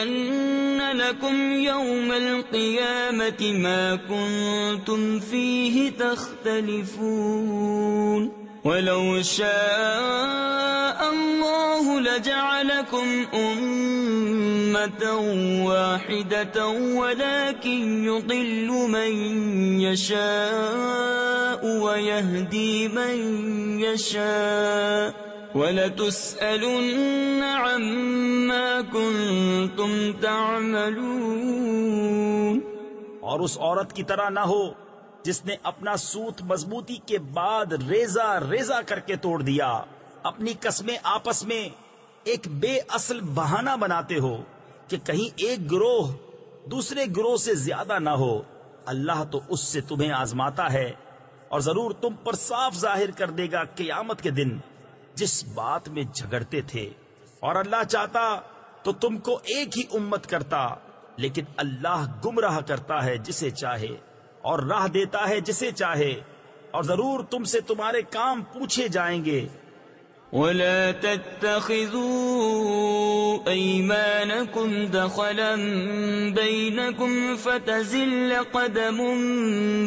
لَكُمْ يَوْمَ الْقِيَامَةِ مَا كُنْتُمْ فِيهِ تَخْتَلِفُونَ وَلَوْ شَاءَ اللَّهُ لَجَعَلَكُمْ أُمَّةً وَاحِدَةً وَلَكِنْ يُضِلُّ مَنْ يَشَاءُ وَيَهْدِي مَنْ يَشَاءُ وَلَتُسْأَلُنَّ عَمَّا كُنْتُمْ تَعْمَلُونَ۔ اور اس عورت کی طرح نہ ہو جس نے اپنا سوت مضبوطی کے بعد ریزہ ریزہ کر کے توڑ دیا۔ اپنی قسمیں آپس میں ایک بے اصل بہانہ بناتے ہو کہ کہیں ایک گروہ دوسرے گروہ سے زیادہ نہ ہو۔ اللہ تو اس سے تمہیں آزماتا ہے، اور ضرور تم پر صاف ظاہر کر دے گا قیامت کے دن جس بات میں جھگڑتے تھے۔ اور اللہ چاہتا تو تم کو ایک ہی امت کرتا، لیکن اللہ گمراہ کرتا ہے جسے چاہے اور راہ دیتا ہے جسے چاہے، اور ضرور تم سے تمہارے کام پوچھے جائیں گے۔ وَلَا تَتَّخِذُوا أَيْمَانَكُمْ دَخَلًا بَيْنَكُمْ فَتَزِلَّ قَدَمٌ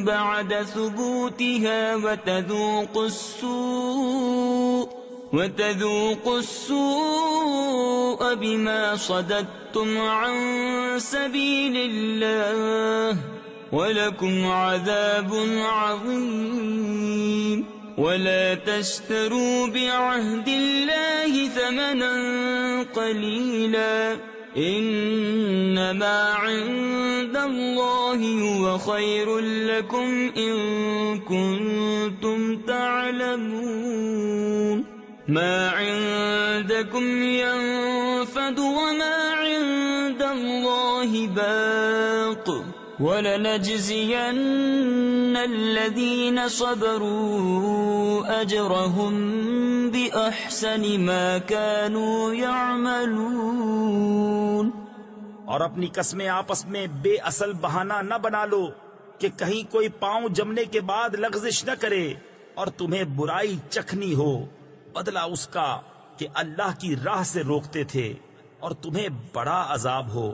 بَعْدَ ثُبُوتِهَا وَتَذُوقُوا السُّوءَ بِمَا صَدَدتُّمْ عَن سَبِيلِ اللَّهِ وَلَكُمْ عَذَابٌ عَظِيمٌ۔ وَلَا تَشْتَرُوا بِعَهْدِ اللَّهِ ثَمَنًا قَلِيلًا إِنَّمَا عِندَ اللَّهِ هُوَ خَيْرٌ لَكُمْ إِن كُنتُمْ تعلمون۔ ما عندكم ينفد وما عند الله باق وَلَنَجْزِيَنَّ الَّذِينَ صَبَرُوا أَجْرَهُمْ بِأَحْسَنِ مَا كَانُوا يَعْمَلُونَ۔ اور اپنی قسمیں آپس میں بے اصل بہانہ نہ بنا لو کہ کہیں کوئی پاؤں جمنے کے بعد لغزش نہ کرے اور تمہیں برائی چکھنی ہو، بدلہ اس کا کہ اللہ کی راہ سے روکتے تھے اور تمہیں بڑا عذاب ہو۔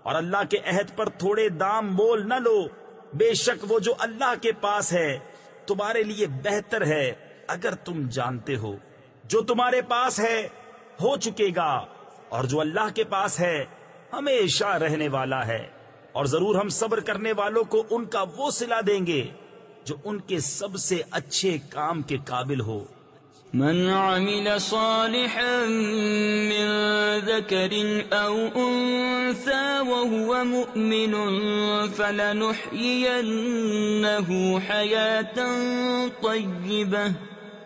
اور اللہ کے عہد پر تھوڑے دام مول نہ لو، بے شک وہ جو اللہ کے پاس ہے تمہارے لیے بہتر ہے اگر تم جانتے ہو۔ جو تمہارے پاس ہے ہو چکے گا، اور جو اللہ کے پاس ہے ہمیشہ رہنے والا ہے، اور ضرور ہم صبر کرنے والوں کو ان کا وہ صلہ دیں گے جو ان کے سب سے اچھے کام کے قابل ہو۔ من عمل صالحا من ذكر أو أنثى وهو مؤمن فلنحيينه حياة طيبة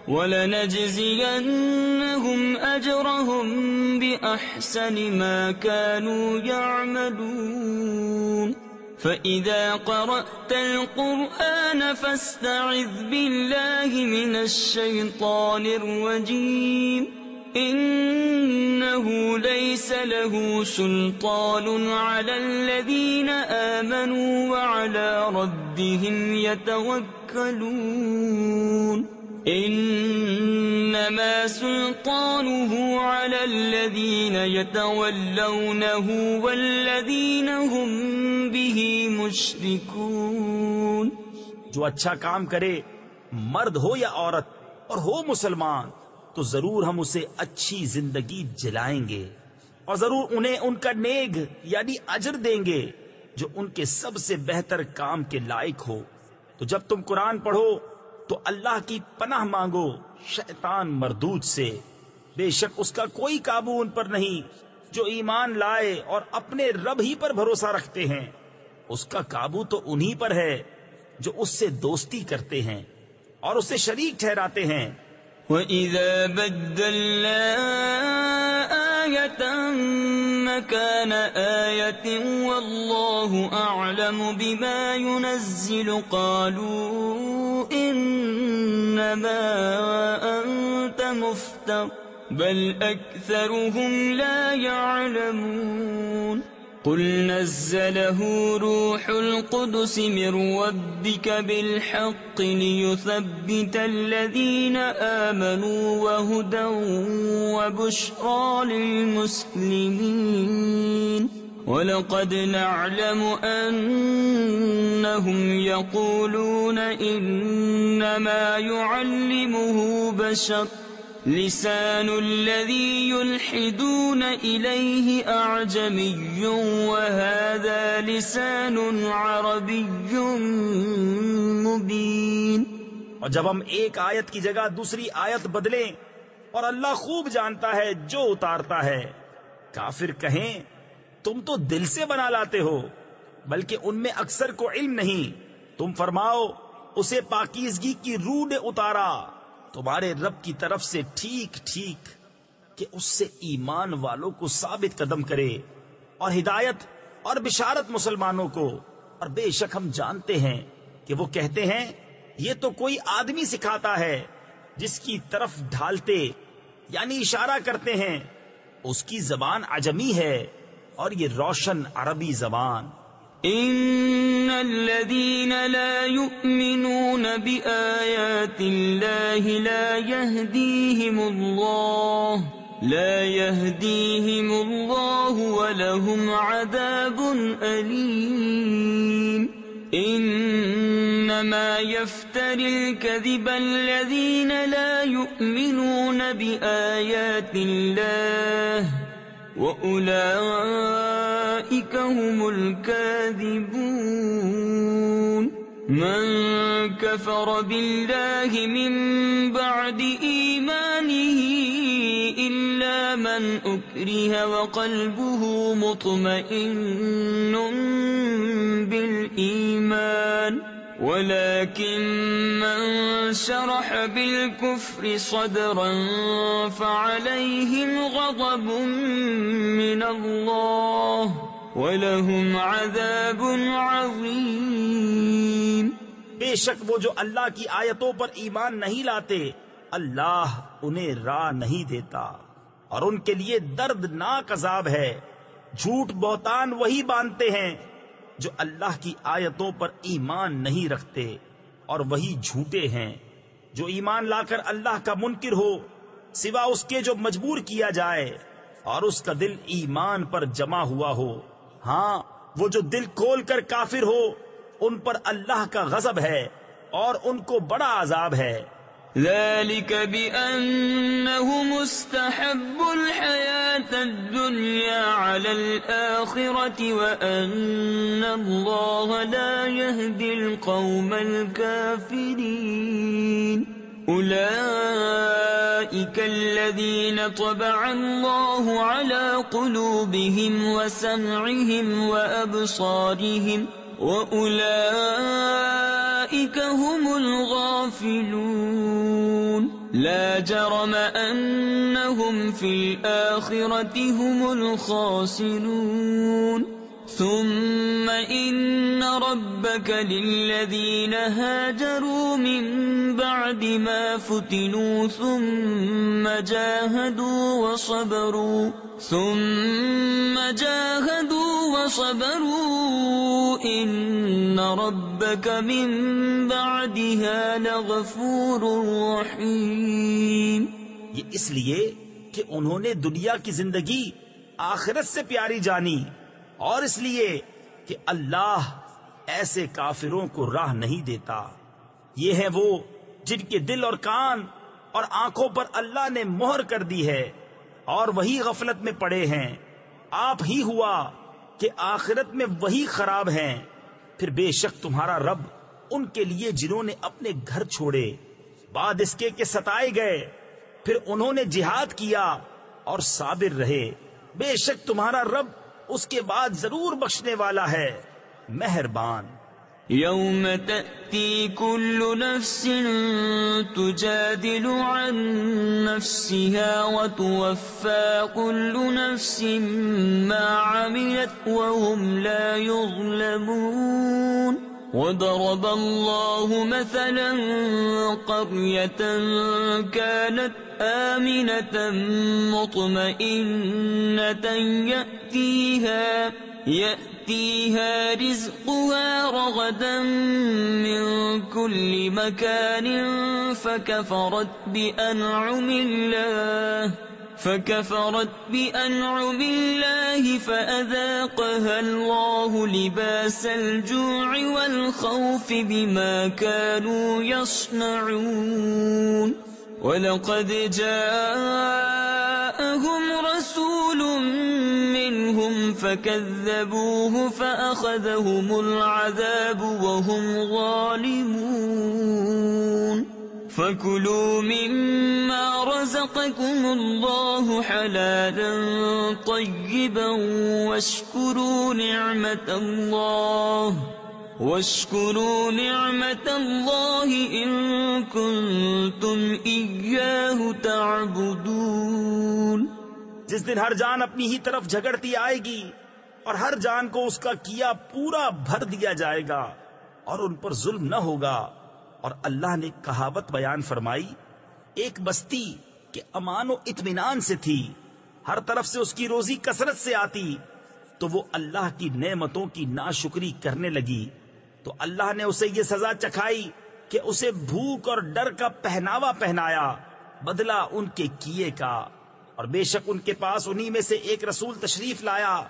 ولنجزينهم أجرهم بأحسن ما كانوا يعملون۔ فَإِذَا قَرَأْتَ الْقُرْآنَ فَاسْتَعِذْ بِاللَّهِ مِنَ الشَّيْطَانِ الرَّجِيمِ إِنَّهُ لَيْسَ لَهُ سُلْطَانٌ عَلَى الَّذِينَ آمَنُوا وَعَلَى رَبِّهِمْ يَتَوَكَّلُونَ إِنَّمَا سُلْطَانُهُ عَلَى الَّذِينَ يَتَوَلَّوْنَهُ وَالَّذِينَ هُمْ بِهِ مُشْرِكُونَ۔ جو اچھا کام کرے، مرد ہو یا عورت اور ہو مسلمان، تو ضرور ہم اسے اچھی زندگی جلائیں گے، اور ضرور انہیں ان کا نیک یعنی اجر دیں گے جو ان کے سب سے بہتر کام کے لائق ہو۔ تو جب تم قرآن پڑھو تو اللہ کی پناہ مانگو شیطان مردود سے، بے شک اس کا کوئی قابو ان پر نہیں جو ایمان لائے اور اپنے رب ہی پر بھروسہ رکھتے ہیں۔ اس کا قابو تو انہی پر ہے جو اس سے دوستی کرتے ہیں اور اسے شریک ٹھہراتے ہیں۔ وَإِذَا بَدَّلْنَا آيَةً مَكَانَ آيَةٍ وَاللَّهُ أَعْلَمُ بِمَا يُنَزِّلُ قَالُوا إِنَّمَا أَنتَ مُفْتَرٍ بَلْ أَكْثَرُهُمْ لَا يَعْلَمُونَ قُلْ نَزَّلَهُ رُوحُ الْقُدُسِ مِنْ رَبِّكَ بِالْحَقِّ لِيُثَبِّتَ الَّذِينَ آمَنُوا وَهُدًى وَبُشْرَى لِلْمُسْلِمِينَ وَلَقَدْ نَعْلَمُ أَنَّهُمْ يَقُولُونَ إِنَّمَا يُعَلِّمُهُ بَشَرٌ لسان الذي يلحدون إليه أعجمي وهذا لسان عربي مبين۔ اور جب ہم ایک آیت کی جگہ دوسری آیت بدلیں اور اللہ خوب جانتا ہے جو اتارتا ہے، کافر کہیں تم تو دل سے بنا لاتے ہو، بلکہ ان میں اکثر کو علم نہیں۔ تم فرماؤ اسے پاکیزگی کی روح نے اتارا تمہارے رب کی طرف سے ٹھیک ٹھیک، کہ اس سے ایمان والوں کو ثابت قدم کرے اور ہدایت اور بشارت مسلمانوں کو۔ اور بے شک ہم جانتے ہیں کہ وہ کہتے ہیں یہ تو کوئی آدمی سکھاتا ہے، جس کی طرف ڈھالتے یعنی اشارہ کرتے ہیں، اس کی زبان عجمی ہے اور یہ روشن عربی زبان۔ ان الذين لا يؤمنون بآيات الله لا يهديهم الله ولهم عذاب أليم انما يفتري الكذب الذين لا يؤمنون بآيات الله وَأُولَئِكَ هُمُ الْكَاذِبُونَ مَنْ كَفَرَ بِاللَّهِ مِنْ بَعْدِ إِيمَانِهِ إِلَّا مَنْ أُكْرِهَ وَقَلْبُهُ مُطْمَئِنٌ بِالْإِيمَانِ ولكن من شرح بالكفر صدرا فعليهم غضب من الله ولهم عذاب عظيم۔ بے شک وہ جو اللہ کی آیتوں پر ایمان نہیں لاتے اللہ انہیں راہ نہیں دیتا، اور ان کے لیے دردناک عذاب ہے۔ جھوٹ بہتان وہی باندھتے ہیں جو اللہ کی آیتوں پر ایمان نہیں رکھتے، اور وہی جھوٹے ہیں جو ایمان لا کر اللہ کا منکر ہو، سوا اس کے جو مجبور کیا جائے اور اس کا دل ایمان پر جمع ہوا ہو۔ ہاں وہ جو دل کھول کر کافر ہو ان پر اللہ کا غضب ہے اور ان کو بڑا عذاب ہے۔ ذلك بأنهم استحبوا الحياة الدنيا على الآخرة وأن الله لا يهدي القوم الكافرين أولئك الذين طبع الله على قلوبهم وسمعهم وأبصارهم وَأُولَئِكَ هُمُ الْغَافِلُونَ لَا جَرَمَ أَنَّهُمْ فِي الْآخِرَةِ هُمُ الْخَاسِرُونَ ثُمَّ إِنَّ رَبَّكَ لِلَّذِينَ هَاجَرُوا مِن بَعْدِ مَا فُتِنُوا ثُمَّ جَاهَدُوا وَصَبَرُوا إِنَّ رَبَّكَ مِن بَعْدِهَا لَغَفُورٌ رَّحِيمٌ۔ یہ اس لیے کہ انہوں نے دنیا کی زندگی آخرت سے پیاری جانی، اور اس لیے کہ اللہ ایسے کافروں کو راہ نہیں دیتا۔ یہ ہے وہ جن کے دل اور کان اور آنکھوں پر اللہ نے مہر کر دی ہے، اور وہی غفلت میں پڑے ہیں۔ آپ ہی ہوا کہ آخرت میں وہی خراب ہیں، پھر بے شک تمہارا رب ان کے لیے جنہوں نے اپنے گھر چھوڑے بعد اس کے کہ ستائے گئے، پھر انہوں نے جہاد کیا اور صابر رہے، بے شک تمہارا رب اس کے بعد ضرور بخشنے والا ہے، مہربان۔ يوم تأتي كل نفس تجادل عن نفسها وتوفى كل نفس ما عملت وهم لا يظلمون وضرب الله مثلا قرية كانت آمنة مطمئنة يأتيها رزقها رغدا من كل مكان فكفرت بأنعم الله فأذاقها الله لباس الجوع والخوف بما كانوا يصنعون وَلَقَدْ جَاءَهُمْ رَسُولٌ مِّنْهُمْ فَكَذَّبُوهُ فَأَخَذَهُمُ الْعَذَابُ وَهُمْ ظَالِمُونَ فَكُلُوا مِمَّا رَزَقَكُمُ اللَّهُ حَلَالًا طَيِّبًا واشكروا نعمة الله إن كنتم إياه تعبدون۔ جس دن ہر جان اپنی ہی طرف جھگڑتی آئے گی اور ہر جان کو اس کا کیا پورا بھر دیا جائے گا اور ان پر ظلم نہ ہوگا۔ اور اللہ نے کہاوت بیان فرمائی، ایک بستی کہ امان و اطمینان سے تھی، ہر طرف سے اس کی روزی کثرت سے آتی، تو وہ اللہ کی نعمتوں کی ناشکری کرنے لگی تو اللہ نے اسے یہ سزا چکھائی کہ اسے بھوک اور ڈر کا پہناوا پہنایا، بدلہ ان کے کیے کا۔ اور بے شک ان کے پاس انہی میں سے ایک رسول تشریف لایا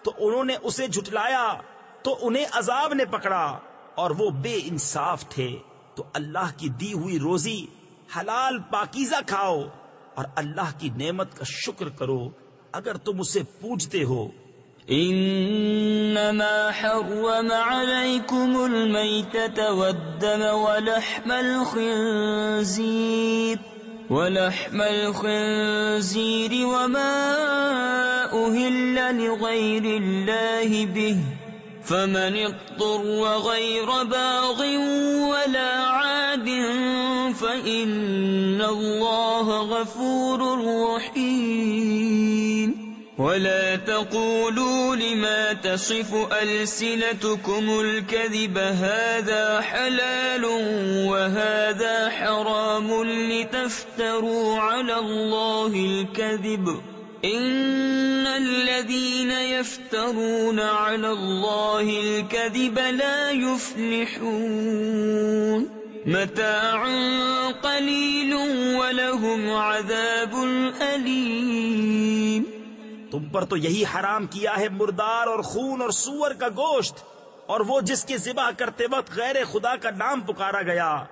تو انہوں نے اسے جھٹلایا تو انہیں عذاب نے پکڑا اور وہ بے انصاف تھے۔ تو اللہ کی دی ہوئی روزی حلال پاکیزہ کھاؤ اور اللہ کی نعمت کا شکر کرو اگر تم اسے پوجتے ہو۔ انما حرم عليكم الميتة والدم ولحم الخنزير وما أهل لغير الله به فمن اضطر غير باغ ولا عاد فإن الله غفور رحيم۔ ولا تقولوا لما تصف ألسنتكم الكذب هذا حلال وهذا حرام لتفتروا على الله الكذب إن الذين يفترون على الله الكذب لا يفلحون۔ متاع قليل ولهم عذاب أليم۔ تم پر تو یہی حرام کیا ہے مردار اور خون اور سور کا گوشت اور وہ جس کے ذبح کرتے وقت غیر خدا کا نام پکارا گیا،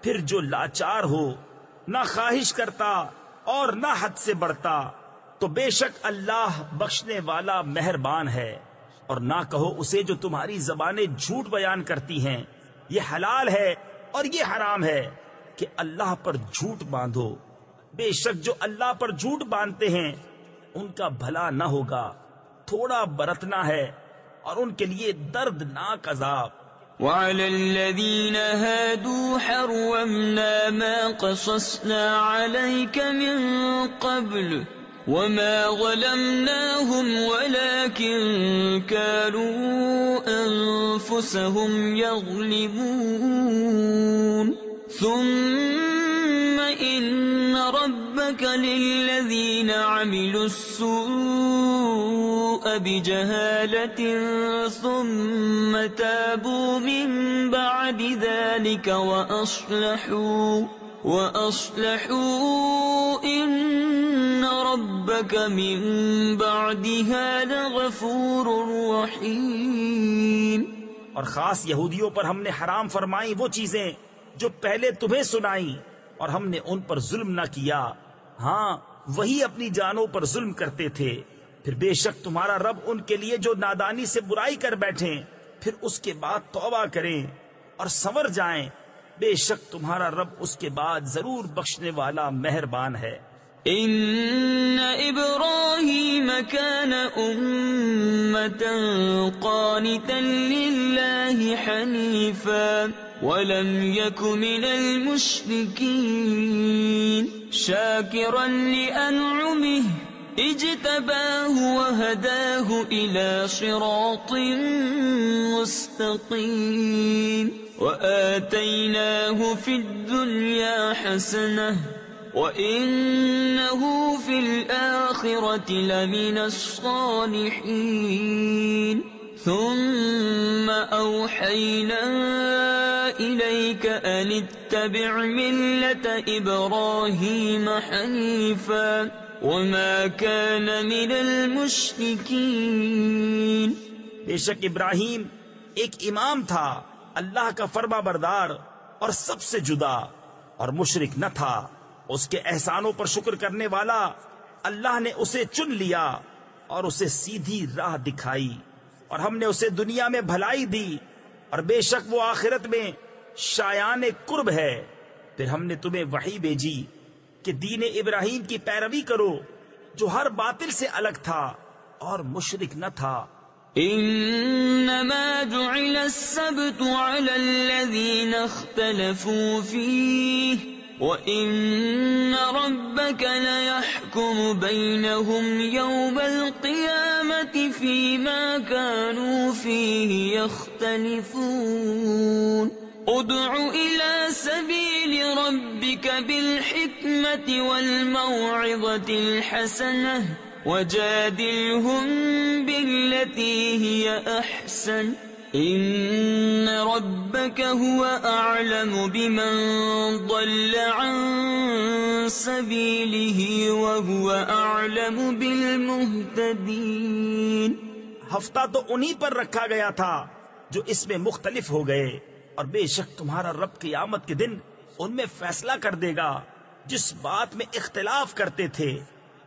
پھر جو لاچار ہو، نہ خواہش کرتا اور نہ حد سے بڑھتا، تو بے شک اللہ بخشنے والا مہربان ہے۔ اور نہ کہو اسے جو تمہاری زبانیں جھوٹ بیان کرتی ہیں، یہ حلال ہے اور یہ حرام ہے کہ اللہ پر جھوٹ باندھو، بے شک جو اللہ پر جھوٹ باندھتے ہیں ان کا بھلا نہ ہوگا، تھوڑا برتنا ہے اور ان کے لیے دردناک عذاب۔ وعلى الذين هادوا حرمنا ما قصصنا عليك من قبل وما ظلمناهم ولكن كانوا أنفسهم يظلمون ثم إن ربك للذين عملوا السوء بجهالة ثم تابوا من بعد ذلك وأصلحوا إن ربك من بعدها لغفور رحيم۔ اور خاص یہودیوں پر ہم نے حرام فرمائی وہ چیزیں جو پہلے تمہیں سنائیں اور ہم نے ان پر ظلم نہ کیا، ہاں وہی اپنی جانوں پر ظلم کرتے تھے۔ پھر بے شک تمہارا رب ان کے لیے جو نادانی سے برائی کر بیٹھیں پھر اس کے بعد توبہ کریں، اور سنور جائیں، بے شک تمہارا رب اس کے بعد ضرور بخشنے والا مہربان ہے۔ إن إبراهيم كان أمة قانتا لله حنيفا ولم يك من المشركين شاكرا لأنعمه اجتباه وهداه إلى صراط مستقيم وآتيناه في الدنيا حسنة وإنه في الآخرة لمن الصالحين ثم أوحينا إليك أن اتبع ملة إبراهيم حنيفا وما كان من المشركين۔ بے شک ابراہیم ایک امام تھا، اللہ کا فرما بردار اور سب سے جدا، اور مشرک نہ تھا، اس کے احسانوں پر شکر کرنے والا۔ اللہ نے اسے چن لیا اور اسے سیدھی راہ دکھائی، اور ہم نے اسے دنیا میں بھلائی دی، اور بے شک وہ آخرت میں شایان قرب ہے۔ پھر ہم نے تمہیں وحی بھیجی کہ دین ابراہیم کی پیروی کرو، جو ہر باطل سے الگ تھا اور مشرک نہ تھا۔ إنما جعل السبت على الذين اختلفوا فيه وإن ربك ليحكم بينهم يوم القيامة فيما كانوا فيه يختلفون ادع إلى سبيل ربك بالحكمة والموعظة الحسنة وجادلهم بالتي هي أحسن إن ربك هو أعلم بمن ضل عن سبيله وهو أعلم بالمهتدين۔ ہفتہ تو انہی پر رکھا گیا تھا جو اس میں مختلف ہو گئے، اور بے شک تمہارا رب قیامت کے دن ان میں فیصلہ کر دے گا جس بات میں اختلاف کرتے تھے۔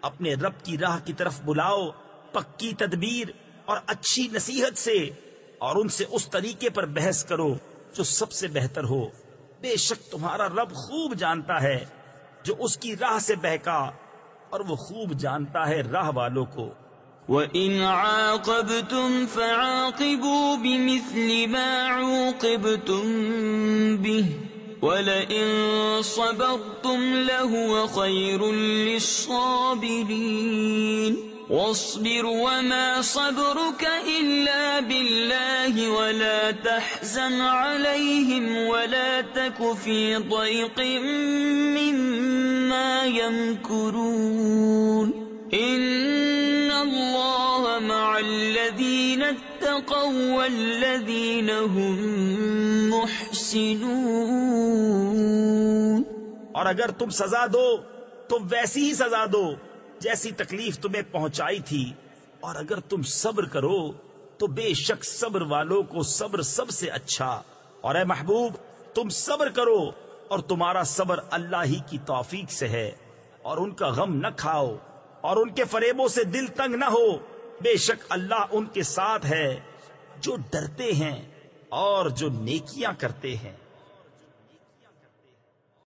اپنے رب کی راہ کی طرف بلاؤ پکی تدبیر اور اچھی نصیحت سے، اور ان سے اس طریقے پر بحث کرو جو سب سے بہتر ہو۔ بے شک تمہارا رب خوب جانتا ہے جو اس کی راہ سے بہکا، اور وہ خوب جانتا ہے راہ والوں کو۔ وَإِنْ عَاقَبْتُمْ فَعَاقِبُوا بِمِثْلِ مَا عُوقِبْتُمْ بِهِ وَلَئِن صَبَرْتُمْ لَهُوَ خَيْرٌ لِّلصَّابِرِينَ وَاصْبِرْ وَمَا صَبْرُكَ إِلَّا بِاللَّهِ وَلَا تَحْزَنْ عَلَيْهِمْ وَلَا تَكُ فِي ضَيْقٍ مِّمَّا يَمْكُرُونَ إِنَّ اللَّهَ مَعَ الَّذِينَ اتَّقَوْا وَالَّذِينَ هُم مُحْسِنُونَ۔ اور اگر تم سزا دو تو ویسی ہی سزا دو جیسی تکلیف تمہیں پہنچائی تھی، اور اگر تم صبر کرو تو بے شک صبر والوں کو صبر سب سے اچھا۔ اور اے محبوب تم صبر کرو، اور تمہارا صبر اللہ ہی کی توفیق سے ہے، اور ان کا غم نہ کھاؤ، اور ان کے فریبوں سے دل تنگ نہ ہو، بے شک اللہ ان کے ساتھ ہے جو ڈرتے ہیں اور جو نیکیاں کرتے ہیں۔